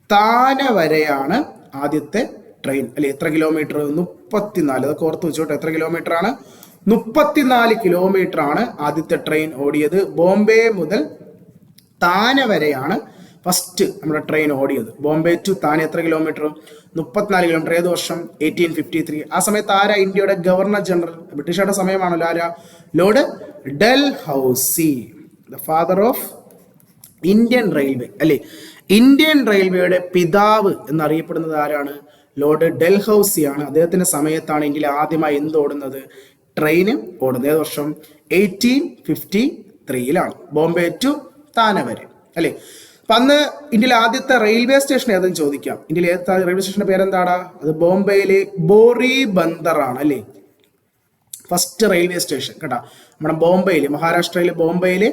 താന വരെയാണ് ആദ്യത്തെ ട്രെയിൻ അല്ലെ. എത്ര കിലോമീറ്റർ? 34. അതൊക്കെ ഓർത്ത് വെച്ചോട്ടെ. എത്ര കിലോമീറ്റർ ആണ്? 34 കിലോമീറ്റർ ആണ് ആദ്യത്തെ ട്രെയിൻ ഓടിയത്. ബോംബെ മുതൽ താന വരെയാണ് ഫസ്റ്റ് നമ്മുടെ ട്രെയിൻ ഓടിയത്. ബോംബെ ടു താനെ എത്ര കിലോമീറ്റർ? 34 കിലോമീറ്റർ. ഏത് വർഷം? 1853. ആ സമയത്ത് ആരാ ഇന്ത്യയുടെ ഗവർണർ ജനറൽ? ബ്രിട്ടീഷുകാരുടെ സമയമാണല്ലോ. ആരാ? Lord Dalhousie, the father of Indian railway അല്ലെ. ഇന്ത്യൻ റെയിൽവേയുടെ പിതാവ് എന്നറിയപ്പെടുന്നത് ആരാണ്? ലോർഡ് ഡൽഹൌസിയാണ്. അദ്ദേഹത്തിന്റെ സമയത്താണ് ഇന്ത്യയിൽ ആദ്യമായി ഓടുന്നത്? ട്രെയിന് ഓടുന്നത്. ഏത് വർഷം? 1853 ബോംബെ ടു താന വരെ അല്ലെ. അപ്പൊ അന്ന് ഇന്ത്യയിലെ ആദ്യത്തെ റെയിൽവേ സ്റ്റേഷൻ ഏതെന്ന് ചോദിക്കാം. ഇന്ത്യയിലെ ഏത് റെയിൽവേ സ്റ്റേഷന്റെ പേരെന്താടാ? അത് ബോംബെയിലെ ബോറി ബന്ദർ ആണ് അല്ലെ. ഫസ്റ്റ് റെയിൽവേ സ്റ്റേഷൻ കേട്ടോ. നമ്മുടെ ബോംബെയില്, മഹാരാഷ്ട്രയിലെ ബോംബെയിലെ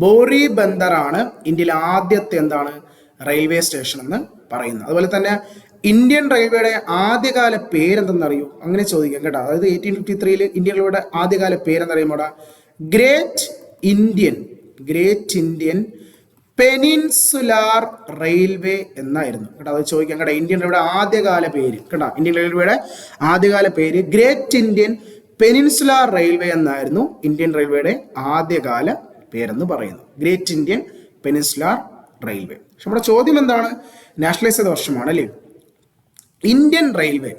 ബോറി ബന്ദർ ആണ് ഇന്ത്യയിലെ ആദ്യത്തെ എന്താണ് റെയിൽവേ സ്റ്റേഷൻ എന്ന് പറയുന്നത്. അതുപോലെ തന്നെ ഇന്ത്യൻ റെയിൽവേയുടെ ആദ്യകാല പേരെന്തെന്നറിയോ? അങ്ങനെ ചോദിക്കാം കേട്ടോ. അതായത് 1853 ഇന്ത്യൻ റെയിൽവേയുടെ ആദ്യകാല പേരെന്നറിയുമ്പോടാ ഗ്രേറ്റ് ഇന്ത്യൻ പെനിൻസുലാർ റെയിൽവേ എന്നായിരുന്നു കേട്ടോ. അത് ചോദിക്കാം കേട്ടോ. ഇന്ത്യൻ റെയിൽവേയുടെ ആദ്യകാല പേര് കേട്ടോ. ഇന്ത്യൻ റെയിൽവേയുടെ ആദ്യകാല പേര് ഗ്രേറ്റ് ഇന്ത്യൻ പെനിൻസുലാർ റെയിൽവേ എന്നായിരുന്നു ഇന്ത്യൻ റെയിൽവേയുടെ ആദ്യകാല പേരെന്ന് പറയുന്നത്. Great Indian peninsular railway. പക്ഷെ നമ്മുടെ ചോദ്യം എന്താണ്? നാഷണലൈസ് ചെയ്ത വർഷമാണ് അല്ലേ. ഇന്ത്യൻ റെയിൽവേ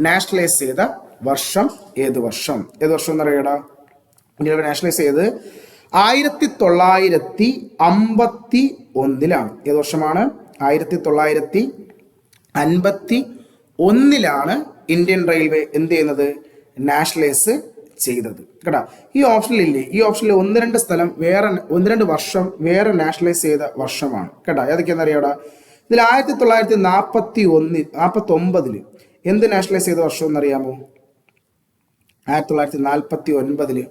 നാഷണലൈസ് ചെയ്ത വർഷം ഏത് വർഷം? ഏത് വർഷം എന്നറിയടാ? ഇന്ത്യൻ റെയിൽവേ നാഷണലൈസ് ചെയ്ത് 1951 ഏത് വർഷമാണ്? 1951 ഇന്ത്യൻ റെയിൽവേ എന്ത് ചെയ്യുന്നത്? നാഷണലൈസ് ചെയ്തത് കേട്ടോ. ഈ ഓപ്ഷനിലില്ലേ, ഈ ഓപ്ഷനിൽ 1-2 സ്ഥലം വേറെ, 1-2 വർഷം വേറെ നാഷണലൈസ് ചെയ്ത വർഷമാണ് കേട്ടോ. ഏതൊക്കെയാണെന്ന് അറിയാടാ? ഇതിൽ 1949 എന്ത് നാഷണലൈസ് ചെയ്ത വർഷം എന്നറിയാമോ? 1949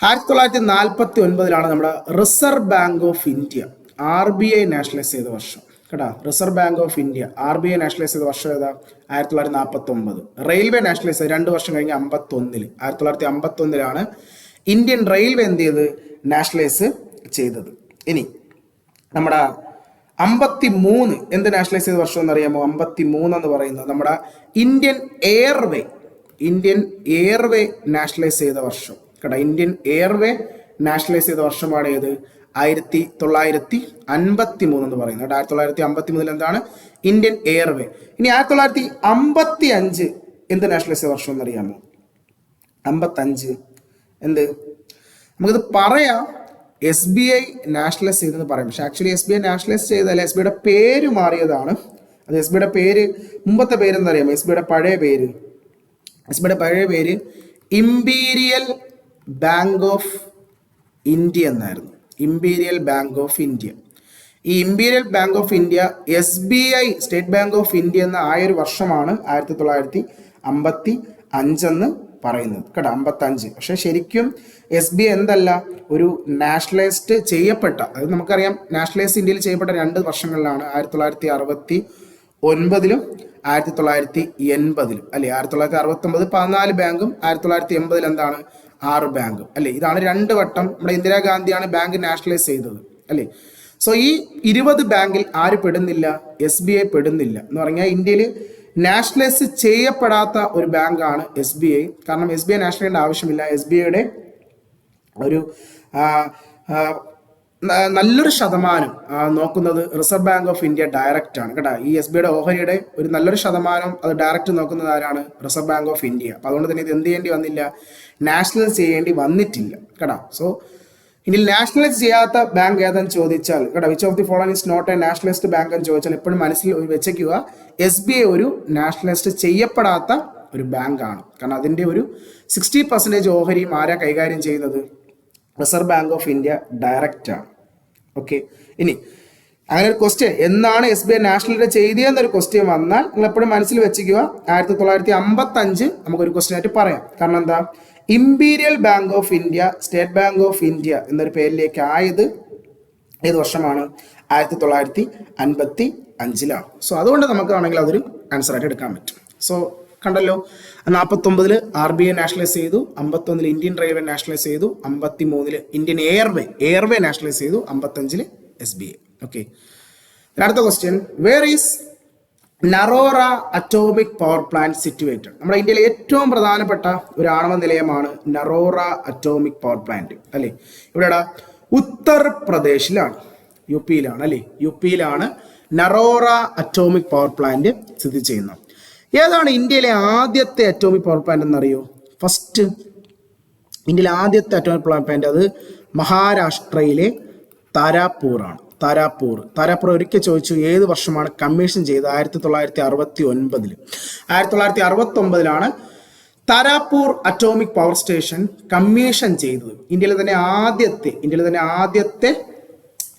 1949 നമ്മുടെ reserve bank of India RBI nationalise ചെയ്ത വർഷം കേട്ടാ. Reserve bank of India RBI nationalise ചെയ്ത വർഷം ഏതാ? 1949. റെയിൽവേ നാഷണലൈസ് ചെയ്ത് 2 വർഷം കഴിഞ്ഞ് 51. 1951 ഇന്ത്യൻ റെയിൽവേ എന്ത് ചെയ്ത് നാഷണലൈസ് ചെയ്തത്. ഇനി നമ്മുടെ 53 എന്ത് നാഷണലൈസ് ചെയ്ത വർഷം എന്നറിയാമോ? 53 എന്ന് പറയുന്നത് നമ്മുടെ ഇന്ത്യൻ എയർവേ നാഷണലൈസ് ചെയ്ത വർഷം കേട്ടോ. ഇന്ത്യൻ എയർവേ നാഷണലൈസ് ചെയ്ത വർഷമാണ് ഏത്? 1953 എന്ന് പറയുന്നത്. 1953 എന്താണ്? Indian airway. ഇനി 1955 എന്ത് നാഷണലൈസ് ചെയ്ത വർഷം എന്നറിയാമോ? 55 എന്ത്? നമുക്കിത് പറയാം SBI നാഷണലൈസ് ചെയ്തെന്ന് പറയും. പക്ഷെ ആക്ച്വലി SBI നാഷണലൈസ് ചെയ്തല്ല, SBIയുടെ പേര് മാറിയതാണ്. അത് SBIയുടെ പേര്, മുമ്പത്തെ പേര് എന്താ അറിയാമോ? SBIയുടെ പഴയ പേര് ഇമ്പീരിയൽ ബാങ്ക് ഓഫ് ഇന്ത്യ എന്നായിരുന്നു. Imperial bank of India. ഈ Imperial bank of India SBI state bank of India എന്ന ആയൊരു വർഷമാണ് 1955 എന്ന് പറയുന്നത് കേട്ടോ. 55. പക്ഷെ ശരിക്കും SBI എന്തല്ല, ഒരു നാഷണലൈസ്ഡ് ചെയ്യപ്പെട്ട, അത് നമുക്കറിയാം നാഷണലൈസ് ഇന്ത്യയിൽ ചെയ്യപ്പെട്ട 2 വർഷങ്ങളിലാണ്. 1969 1980 അല്ലെ. 1969 14 ബാങ്കും 1980 എന്താണ് 6 ബാങ്കും അല്ലെ. ഇതാണ് 2 വട്ടം നമ്മുടെ ഇന്ദിരാഗാന്ധിയാണ് ബാങ്ക് നാഷണലൈസ് ചെയ്തത് അല്ലെ. സോ ഈ 20 ബാങ്കിൽ ആര് പെടുന്നില്ല? SBI പെടുന്നില്ല എന്ന് പറഞ്ഞാൽ ഇന്ത്യയിൽ നാഷണലൈസ് ചെയ്യപ്പെടാത്ത ഒരു ബാങ്കാണ് SBI. കാരണം SBI നാഷണലൈസ് ആവശ്യമില്ല. SBIയുടെ ഒരു നല്ലൊരു ശതമാനം നോക്കുന്നത് reserve bank of India direct ആണ് കേട്ടോ. ഈ SBIയുടെ ഓഹരിയുടെ ഒരു നല്ലൊരു ശതമാനം അത് ഡയറക്റ്റ് നോക്കുന്നത് ആരാണ്? Reserve bank of India. അപ്പോൾ അതുകൊണ്ട് തന്നെ ഇത് എന്ത് ചെയ്യേണ്ടി വന്നില്ല? നാഷണലൈസ് ചെയ്യേണ്ടി വന്നിട്ടില്ല കേട്ടോ. സോ ഇനി നാഷണലൈസ് ചെയ്യാത്ത ബാങ്ക് ഏതെന്ന് ചോദിച്ചാൽ കേട്ടോ, which of the following is not a nationalized bank എന്ന് ചോദിച്ചാൽ എപ്പോഴും മനസ്സിൽ വെച്ചേക്കുക, SBI ഒരു നാഷണലൈസ്ഡ് ചെയ്യപ്പെടാത്ത ഒരു ബാങ്കാണ്. കാരണം അതിൻ്റെ ഒരു 60% ഓഹരിയും ആരാ കൈകാര്യം ചെയ്യുന്നത്? Reserve bank of India direct ആണ്. ഓക്കെ. ഇനി അങ്ങനെ ഒരു ക്വസ്റ്റ്യൻ, എന്നാണ് SBI നാഷണലൈസ്ഡ് ചെയ്തതെന്നൊരു ക്വസ്റ്റ്യൻ വന്നാൽ നിങ്ങൾ എപ്പോഴും മനസ്സിൽ വെച്ചിരിക്കുക 1955 നമുക്കൊരു ക്വസ്റ്റ്യൻ ആയിട്ട് പറയാം. കാരണം എന്താ? Imperial bank of India state bank of India എന്നൊരു പേരിലേക്ക് ആയത് ഏത് വർഷമാണ്? 1955. സോ അതുകൊണ്ട് നമുക്കാണെങ്കിൽ അതൊരു ആൻസർ ആയിട്ട് എടുക്കാൻ പറ്റും. സോ കണ്ടല്ലോ, 49 RBI നാഷണലൈസ് ചെയ്തു, 51 ഇന്ത്യൻ റെയിൽവേ നാഷണലൈസ് ചെയ്തു, 53 ഇന്ത്യൻ എയർവേ നാഷണലൈസ് ചെയ്തു, 55 SBI. ഓക്കെ. അടുത്ത question, where is Narora atomic power plant situated? നമ്മുടെ ഇന്ത്യയിലെ ഏറ്റവും പ്രധാനപ്പെട്ട ഒരു ആണവ നിലയമാണ് നറോറ അറ്റോമിക് പവർ പ്ലാന്റ് അല്ലേ. ഇവിടെ ഉത്തർപ്രദേശിലാണ്, UPയിലാണ് അല്ലേ. UPയിലാണ് നറോറ അറ്റോമിക് പവർ പ്ലാന്റ് സ്ഥിതി ചെയ്യുന്നത്. ഏതാണ് ഇന്ത്യയിലെ ആദ്യത്തെ അറ്റോമിക് പവർ പ്ലാന്റ് എന്നറിയോ? ഫസ്റ്റ് ഇന്ത്യയിലെ ആദ്യത്തെ അറ്റോമിക് പവർ പ്ലാന്റ് അത് മഹാരാഷ്ട്രയിലെ താരാപൂറാണ്. താരാപൂർ ഒരിക്കൽ ചോദിച്ചു ഏത് വർഷമാണ് കമ്മീഷൻ ചെയ്തത്? 1969. 1969 Tarapur atomic power station commission ചെയ്തത്. ഇന്ത്യയിലെ തന്നെ ആദ്യത്തെ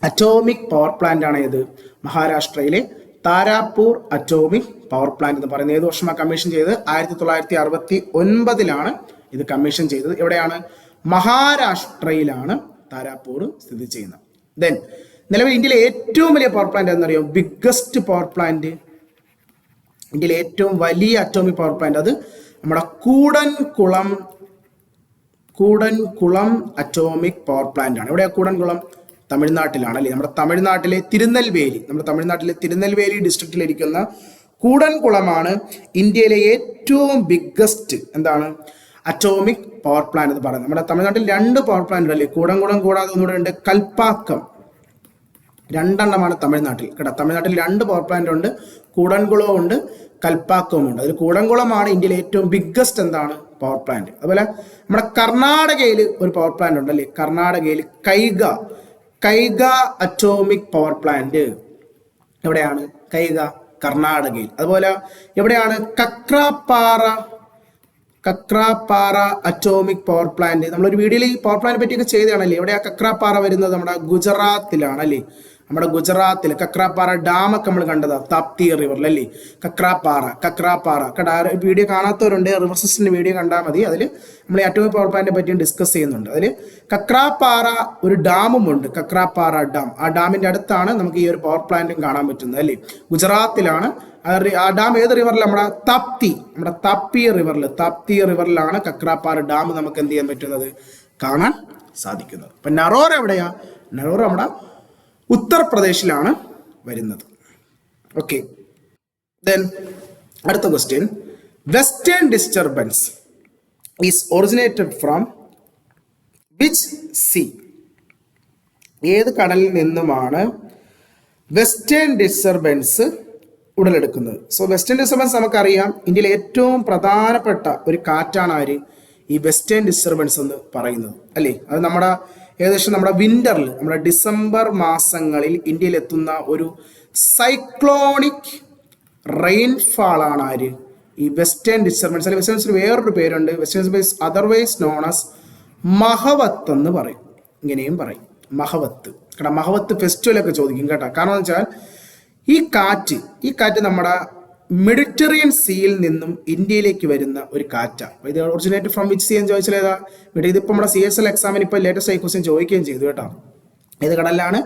അറ്റോമിക് പവർ പ്ലാന്റ് ആണ് ഏത്? മഹാരാഷ്ട്രയിലെ താരാപൂർ അറ്റോമിക് പവർ പ്ലാന്റ് എന്ന് പറയുന്നത്. ഏത് വർഷമാണ് കമ്മീഷൻ ചെയ്തത്? 1969 ഇത് കമ്മീഷൻ ചെയ്തത്. എവിടെയാണ്? മഹാരാഷ്ട്രയിലാണ് താരാപൂർ സ്ഥിതി ചെയ്യുന്നത്. ദെൻ നിലവിൽ ഇന്ത്യയിലെ ഏറ്റവും വലിയ പവർ പ്ലാന്റ് എന്നറിയോ? ബിഗ്ഗസ്റ്റ് പവർ പ്ലാന്റ്, ഇന്ത്യയിലെ ഏറ്റവും വലിയ അറ്റോമിക് പവർ പ്ലാന്റ് അത് നമ്മുടെ കൂടൻകുളം അറ്റോമിക് പവർ പ്ലാന്റ് ആണ്. എവിടെയാണ് കൂടൻകുളം? തമിഴ്നാട്ടിലാണ് അല്ലേ. നമ്മുടെ തമിഴ്നാട്ടിലെ തിരുനെൽവേലി ഡിസ്ട്രിക്റ്റിലിരിക്കുന്ന കൂടൻകുളമാണ് ഇന്ത്യയിലെ ഏറ്റവും ബിഗ്ഗസ്റ്റ് എന്താണ് അറ്റോമിക് പവർ പ്ലാന്റ് എന്ന് പറയുന്നത്. നമ്മുടെ തമിഴ്നാട്ടിൽ 2 പവർ പ്ലാന്റ് അല്ലേ. കൂടൻകുളം കൂടാതെ ഒന്നുകൂടെ ഉണ്ട്, കൽപ്പാക്കം. 2 തമിഴ്നാട്ടിൽ കേട്ടോ. തമിഴ്നാട്ടിൽ 2 പവർ പ്ലാന്റ് ഉണ്ട്, കൂടൻകുളവും ഉണ്ട്, കൽപ്പാക്കവും ഉണ്ട്. അതിൽ കൂടൻകുളമാണ് ഇന്ത്യയിലെ ഏറ്റവും ബിഗ്ഗസ്റ്റ് എന്താണ് പവർ പ്ലാന്റ്. അതുപോലെ നമ്മുടെ കർണാടകയിൽ ഒരു പവർ പ്ലാന്റ് ഉണ്ട് അല്ലേ. കർണാടകയിൽ കൈഗ അറ്റോമിക് പവർ പ്ലാന്റ് എവിടെയാണ്? കൈഗ കർണാടകയിൽ. അതുപോലെ എവിടെയാണ്? കക്രാപ്പാറ അറ്റോമിക് പവർ പ്ലാന്റ്. നമ്മളൊരു വീഡിയോയിൽ ഈ പവർ പ്ലാന്റ് പറ്റിയൊക്കെ ചെയ്തതാണല്ലേ. എവിടെയാ കക്രാപ്പാറ വരുന്നത്? നമ്മുടെ ഗുജറാത്തിലാണ് അല്ലേ. നമ്മുടെ ഗുജറാത്തിൽ കക്രാപ്പാറ ഡാമൊക്കെ നമ്മൾ കണ്ടതാ, താപ്തി റിവറിൽ അല്ലേ, കക്രാപ്പാറ വീഡിയോ കാണാത്തവരുണ്ട്, റിവർ സിസ്റ്റത്തിന്റെ വീഡിയോ കണ്ടാൽ മതി. അതിൽ നമ്മൾ അറ്റോമിക് പവർ പ്ലാന്റിനെ പറ്റിയും ഡിസ്കസ് ചെയ്യുന്നുണ്ട്. അതിൽ കക്രാപ്പാറ ഒരു ഡാമും ഉണ്ട്, കക്രാപ്പാറ ഡാം. ആ ഡാമിന്റെ അടുത്താണ് നമുക്ക് ഈ ഒരു പവർ പ്ലാന്റും കാണാൻ പറ്റുന്നത് അല്ലേ, ഗുജറാത്തിലാണ്. ആ ഡാം ഏത് റിവറിൽ? നമ്മുടെ താപ്തി റിവറിലാണ് കക്രാപ്പാറ ഡാം നമുക്ക് എന്ത് ചെയ്യാൻ പറ്റുന്നത്, കാണാൻ സാധിക്കുന്നത്. അപ്പൊ നറോറ എവിടെയാ? നറോറ നമ്മുടെ ഉത്തർപ്രദേശിലാണ് വരുന്നത്. ഓക്കെ, ദെൻ അടുത്ത question, western disturbance is originated from which sea? ഏത് കടലിൽ നിന്നുമാണ് വെസ്റ്റേൺ ഡിസ്റ്റർബൻസ് ഉടലെടുക്കുന്നത്? സോ വെസ്റ്റേൺ ഡിസ്റ്റർബൻസ് നമുക്കറിയാം, ഇന്ത്യയിലെ ഏറ്റവും പ്രധാനപ്പെട്ട ഒരു കാറ്റാണ് ആര്? ഈ വെസ്റ്റേൺ ഡിസ്റ്റർബൻസ് എന്ന് പറയുന്നത് അല്ലേ. അത് നമ്മുടെ ഏകദേശം നമ്മുടെ വിന്ററിൽ, നമ്മുടെ ഡിസംബർ മാസങ്ങളിൽ ഇന്ത്യയിൽ എത്തുന്ന ഒരു സൈക്ലോണിക് റെയിൻഫാൾ ആണ് ആര്? ഈ വെസ്റ്റേൺ ഡിസ്റ്റർബൻസ്. അല്ലെങ്കിൽ വെസ്റ്റേൺ ഡിസ്റ്റർബൻസ് വേറൊരു പേരുണ്ട്, western disturbance otherwise known as Mahawat എന്ന് പറയും, ഇങ്ങനെയും പറയും മഹവത്ത്. കേട്ടോ, മഹവത്ത് ഫെസ്റ്റിവൽ ഒക്കെ ചോദിക്കും കേട്ടോ. കാരണം എന്ന് വെച്ചാൽ ഈ കാറ്റ് നമ്മുടെ മെഡിറ്ററേനിയൻ സീയിൽ നിന്നും ഇന്ത്യയിലേക്ക് വരുന്ന ഒരു കാറ്റാണ്. ഇത് ഒറിജിനേറ്റ് ഫ്രം വിച്ച് സീ എന്ന് ചോദിച്ചാൽ ഏതാ? ഇതിപ്പോൾ നമ്മുടെ CSL എക്സാമിന് ഇപ്പോൾ ലേറ്റസ്റ്റ് ആയി ക്വസ്റ്റ്യൻ ചോദിക്കുകയും ചെയ്തു കേട്ടോ. ഏത് കടലിലാണ്?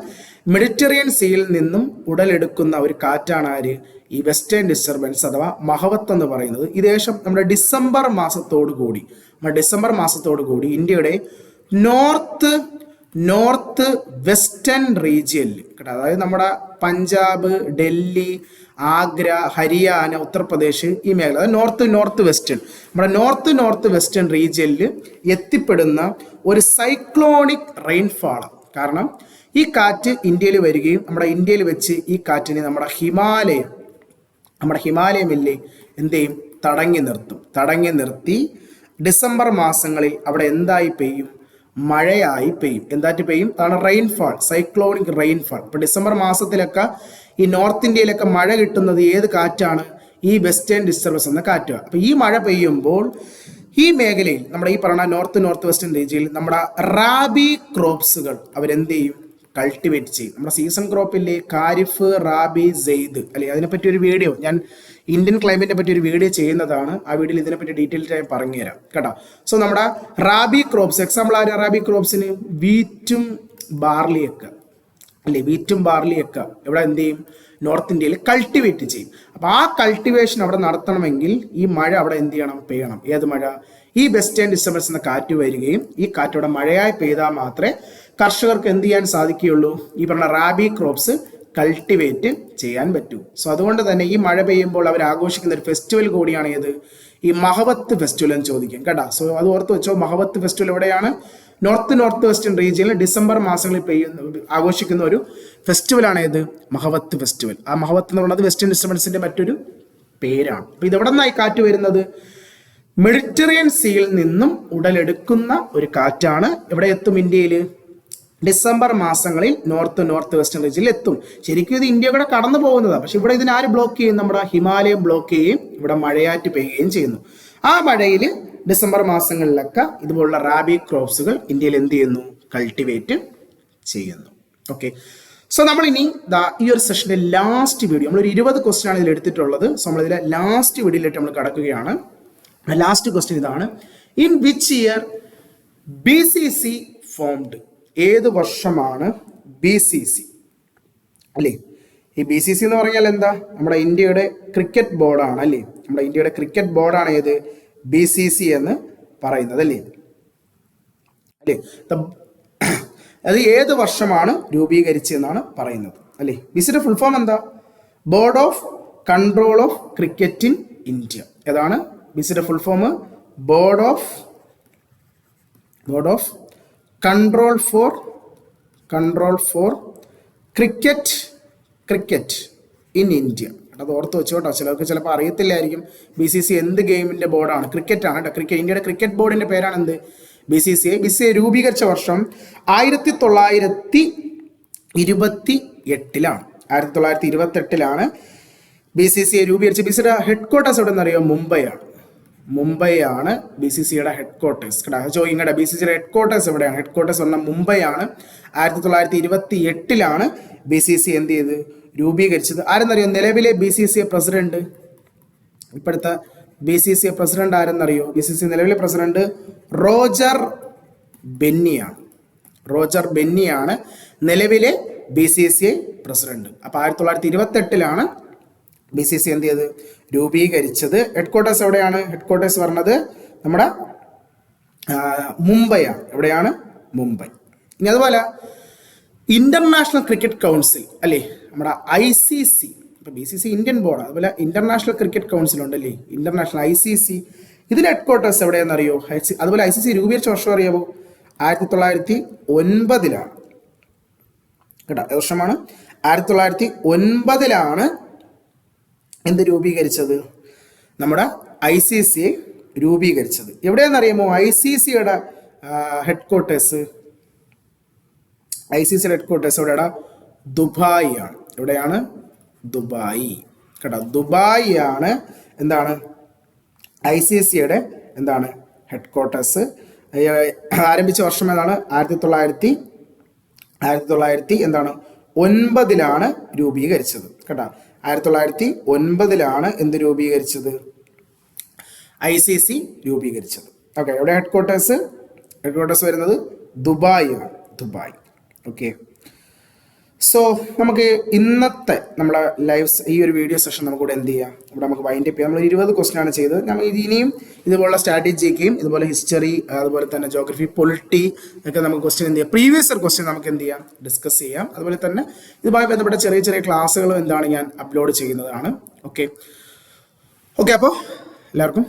മെഡിറ്ററേനിയൻ സീയിൽ നിന്നും ഉടലെടുക്കുന്ന ഒരു കാറ്റാണ് ആര്? ഈ വെസ്റ്റേൺ ഡിസ്റ്റർബൻസ് അഥവാ മഹവത്ത് എന്ന് പറയുന്നത്. ഏകദേശം നമ്മുടെ ഡിസംബർ മാസത്തോടു കൂടി ഇന്ത്യയുടെ നോർത്ത് വെസ്റ്റേൺ റീജിയനിൽ കേട്ടോ, അതായത് നമ്മുടെ പഞ്ചാബ്, ഡൽഹി, ആഗ്ര, ഹരിയാന, ഉത്തർപ്രദേശ് ഈ മേഖല, അതായത് നോർത്ത് വെസ്റ്റേൺ, നമ്മുടെ നോർത്ത് വെസ്റ്റേൺ റീജിയനിൽ എത്തിപ്പെടുന്ന ഒരു സൈക്ലോണിക് റെയിൻഫാൾ. കാരണം ഈ കാറ്റ് ഇന്ത്യയിൽ വരികയും നമ്മുടെ ഇന്ത്യയിൽ വെച്ച് ഈ കാറ്റിനെ നമ്മുടെ ഹിമാലയം ഇല്ലേ എന്ത് ചെയ്യും? തടങ്ങി നിർത്തി ഡിസംബർ മാസങ്ങളിൽ അവിടെ എന്തായി പെയ്യും? മഴയായി പെയ്യും. എന്തായിട്ട് പെയ്യും? അതാണ് റെയിൻഫാൾ, സൈക്ലോണിക് റെയിൻഫാൾ. ഇപ്പൊ ഡിസംബർ മാസത്തിലൊക്കെ ഈ നോർത്ത് ഇന്ത്യയിലൊക്കെ മഴ കിട്ടുന്നത് ഏത് കാറ്റാണ്? ഈ വെസ്റ്റേൺ ഡിസ്റ്റർബൻസ് എന്ന കാറ്റാണ്. അപ്പൊ ഈ മഴ പെയ്യുമ്പോൾ ഈ മേഖലയിൽ നമ്മുടെ ഈ പറഞ്ഞ നോർത്ത് വെസ്റ്റേൺ റീജിയനിൽ നമ്മുടെ റാബി ക്രോപ്സുകൾ അവരെന്ത് ചെയ്യും? കൾട്ടിവേറ്റ് ചെയ്യും. നമ്മുടെ സീസൺ ക്രോപ്പില്ലേ ഖാരിഫ്, റാബി, സെയ്ദ് അല്ലെ, അതിനെപ്പറ്റി ഒരു വീഡിയോ ഞാൻ ഇന്ത്യൻ ക്ലൈമറ്റിനെ പറ്റി ഒരു വീഡിയോ ചെയ്യുന്നതാണ്. ആ വീഡിയോയിൽ ഇതിനെപ്പറ്റി ഡീറ്റെയിൽഡ് ആയി പറഞ്ഞുതരാം കേട്ടോ. സോ നമ്മുടെ റാബി ക്രോപ്സ്, എക്സാമ്പിൾ ആര് റാബി ക്രോപ്സിന്? വീറ്റും ബാർലിയൊക്കെ അല്ലേ, ഇവിടെ എന്ത് ചെയ്യും? നോർത്ത് ഇന്ത്യയിൽ കൾട്ടിവേറ്റ് ചെയ്യും. അപ്പൊ ആ കൾട്ടിവേഷൻ അവിടെ നടത്തണമെങ്കിൽ ഈ മഴ അവിടെ എന്ത് ചെയ്യണം? പെയ്യണം. ഏത് മഴ? ഈ വെസ്റ്റേൺ ഡിസ്റ്റർബൻസ് എന്ന കാറ്റ് വരികയും ഈ കാറ്റ് അവിടെ മഴയായി പെയ്താൽ മാത്രമേ കർഷകർക്ക് എന്ത് ചെയ്യാൻ സാധിക്കുകയുള്ളൂ? ഈ പറഞ്ഞ റാബി ക്രോപ്സ് കൾട്ടിവേറ്റ് ചെയ്യാൻ പറ്റൂ. സോ അതുകൊണ്ട് തന്നെ ഈ മഴ പെയ്യുമ്പോൾ അവർ ആഘോഷിക്കുന്ന ഒരു ഫെസ്റ്റിവൽ കൂടിയാണ് ഏത്? ഈ മഹവത്ത് ഫെസ്റ്റിവൽ എന്ന് ചോദിക്കും കേട്ടോ. സോ അത് ഓർത്ത് വെച്ചോ, മഹവത്ത് ഫെസ്റ്റിവൽ എവിടെയാണ്? നോർത്ത് വെസ്റ്റേൺ റീജിയനിൽ ഡിസംബർ മാസങ്ങളിൽ ആഘോഷിക്കുന്ന ഒരു ഫെസ്റ്റിവലാണ് ഏത്? മഹവത്ത് ഫെസ്റ്റിവൽ. ആ മഹവത്ത് എന്ന് പറയുന്നത് വെസ്റ്റേൺ ഡിസ്റ്റർബൻസിന്റെ മറ്റൊരു പേരാണ്. അപ്പൊ ഇത് എവിടെ നിന്നായി കാറ്റ് വരുന്നത്? മെഡിറ്ററേനിയൻ സീയിൽ നിന്നും ഉടലെടുക്കുന്ന ഒരു കാറ്റാണ്. എവിടെ എത്തും? ഇന്ത്യയിൽ ഡിസംബർ മാസങ്ങളിൽ നോർത്ത് വെസ്റ്റേൺ റീജിയനിൽ എത്തും. ശരിക്കും ഇത് ഇന്ത്യ കൂടെ കടന്നു പോകുന്നതാണ്. പക്ഷെ ഇവിടെ ഇതിനാര് ബ്ലോക്ക് ചെയ്യും? നമ്മുടെ ഹിമാലയം ബ്ലോക്ക് ചെയ്യുകയും ഇവിടെ മഴയാറ്റ് പെയ്യുകയും ചെയ്യുന്നു. ആ മഴയിൽ ഡിസംബർ മാസങ്ങളിലൊക്കെ ഇതുപോലുള്ള റാബി ക്രോപ്സുകൾ ഇന്ത്യയിൽ എന്ത് ചെയ്യുന്നു? കൾട്ടിവേറ്റ് ചെയ്യുന്നു. ഓക്കെ, സോ നമ്മൾ ഇനി ഈ ഒരു സെഷന്റെ ലാസ്റ്റ് വീഡിയോ, നമ്മളൊരു 20 ക്വസ്റ്റ്യൻ ആണ് ഇതിൽ എടുത്തിട്ടുള്ളത്. സോ നമ്മളിതിലെ ലാസ്റ്റ് വീഡിയോയിലേക്ക് നമ്മൾ കടക്കുകയാണ്. ലാസ്റ്റ് ക്വസ്റ്റ്യൻ ഇതാണ്: in which year BCC formed? ഏത് വർഷമാണ് BCC അല്ലേ? ഈ BCC എന്ന് പറഞ്ഞാൽ എന്താ? നമ്മുടെ ഇന്ത്യയുടെ ക്രിക്കറ്റ് ബോർഡാണ് അല്ലേ. നമ്മുടെ ഇന്ത്യയുടെ ക്രിക്കറ്റ് ബോർഡാണ് ഏത്? BCC എന്ന് പറയുന്നത് അല്ലേ. അത് ഏത് വർഷമാണ് രൂപീകരിച്ചതെന്നാണ് പറയുന്നത് അല്ലേ. BCCയുടെ ഫുൾ ഫോം എന്താ? Board of control of cricket in India. ഏതാണ് BCCയുടെ full form? Board of control for cricket in India. അത് ഓർത്ത് വെച്ചോട്ടോ, ചിലർക്ക് ചിലപ്പോൾ അറിയത്തില്ലായിരിക്കും. BCC എന്ത് ഗെയിമിന്റെ ബോർഡാണ്? ക്രിക്കറ്റ് ആണ് കേട്ടോ. ഇന്ത്യയുടെ ക്രിക്കറ്റ് ബോർഡിന്റെ പേരാണ് എന്ത്? BCCI. BCCI രൂപീകരിച്ച വർഷം 1928ലാണ്. 1928ലാണ് BCCI രൂപീകരിച്ച. BCCIയുടെ ഹെഡ് ക്വാർട്ടേഴ്സ് എവിടെ നിന്നറിയോ? മുംബൈ ആണ്. മുംബൈ ആണ് BCCയുടെ ഹെഡ് ക്വാർട്ടേഴ്സ് കേട്ടോ. ചോദിക്കട്ടെ BCCയുടെ ഹെഡ് ക്വാർട്ടേഴ്സ് എവിടെയാണ്? ഹെഡ് ക്വാർട്ടേഴ്സ് പറഞ്ഞാൽ മുംബൈ ആണ്. 1928 BCC എന്ത് ചെയ്ത് രൂപീകരിച്ചത്. ആരെന്നറിയോ നിലവിലെ BCCA പ്രസിഡന്റ്? ഇപ്പോഴത്തെ BCCA പ്രസിഡന്റ് ആരെന്നറിയോ? BCC നിലവിലെ പ്രസിഡന്റ് റോജർ ബെന്നിയാണ്. റോജർ ബെന്നിയാണ് നിലവിലെ BCCA പ്രസിഡന്റ്. അപ്പോൾ 1928 BCC എന്ത് ചെയ്ത് രൂപീകരിച്ചത്. ഹെഡ് ക്വാർട്ടേഴ്സ് എവിടെയാണ്? ഹെഡ് ക്വാർട്ടേഴ്സ് പറഞ്ഞത് നമ്മുടെ മുംബൈ ആണ്. എവിടെയാണ്? മുംബൈ. ഇനി അതുപോലെ ഇന്റർനാഷണൽ ക്രിക്കറ്റ് കൗൺസിൽ അല്ലേ, നമ്മുടെ ICC. ഇപ്പൊ BCC ഇന്ത്യൻ ബോർഡ്, അതുപോലെ ഇന്റർനാഷണൽ ക്രിക്കറ്റ് കൗൺസിൽ ഉണ്ടല്ലേ, ഇന്റർനാഷണൽ ICC. ഇതിന്റെ ഹെഡ് ക്വാർട്ടേഴ്സ് എവിടെയാണെന്ന് അറിയോ? അതുപോലെ ICC രൂപീകരിച്ച വർഷം അറിയാമോ? 1909 കേട്ടോ. വർഷമാണ് 1909 എന്ത് രൂപീകരിച്ചത്? നമ്മുടെ ICC രൂപീകരിച്ചത്. എവിടെയാണെന്നറിയാമോ ICCയുടെ ഹെഡ് ക്വാർട്ടേഴ്സ്? ICCയുടെ ഹെഡ് ക്വാർട്ടേഴ്സ് എവിടെയാണ്? ദുബായ് ആണ്. എവിടെയാണ്? ദുബായ് കേട്ടോ. ദുബായ് ആണ് എന്താണ് ICCയുടെ എന്താണ് ഹെഡ് ക്വാർട്ടേഴ്സ്. ആരംഭിച്ച വർഷം ഏതാണ്? 1909 എന്താണ് 9 രൂപീകരിച്ചത് കേട്ടോ. 1909 എന്ത് രൂപീകരിച്ചത്? ICC രൂപീകരിച്ചത്. ഓക്കെ. എവിടെ ഹെഡ് ക്വാർട്ടേഴ്സ്? ഹെഡ് ക്വാർട്ടേഴ്സ് വരുന്നത് ദുബായ് ആണ്. ദുബായ്. ഓക്കെ. സോ നമുക്ക് ഇന്നത്തെ നമ്മുടെ ഈ ഒരു വീഡിയോ സെഷൻ നമുക്കിവിടെ എന്ത് ചെയ്യാം? ഇവിടെ നമുക്ക് വൈൻഡ് അപ്പ് ചെയ്യാം. നമ്മൾ 20 ക്വസ്റ്റ്യൻ ആണ് ചെയ്തത്. നമ്മൾ ഇനിയും ഇതുപോലുള്ള സ്ട്രാറ്റജിക്കും ഇതുപോലെ ഹിസ്റ്ററി, അതുപോലെ തന്നെ ജോഗ്രഫി, പൊളിറ്റി ഒക്കെ നമുക്ക് ക്വസ്റ്റ്യൻ എന്ത് ചെയ്യാം? പ്രീവിയസ് ഇയർ ക്വസ്റ്റ്യൻ നമുക്ക് എന്ത് ചെയ്യാം? ഡിസ്കസ് ചെയ്യാം. അതുപോലെ തന്നെ ഇതുമായി ബന്ധപ്പെട്ട ചെറിയ ചെറിയ ക്ലാസ്സുകളും എന്താണ് ഞാൻ അപ്ലോഡ് ചെയ്യുന്നതാണ്. ഓക്കെ. അപ്പോൾ എല്ലാവർക്കും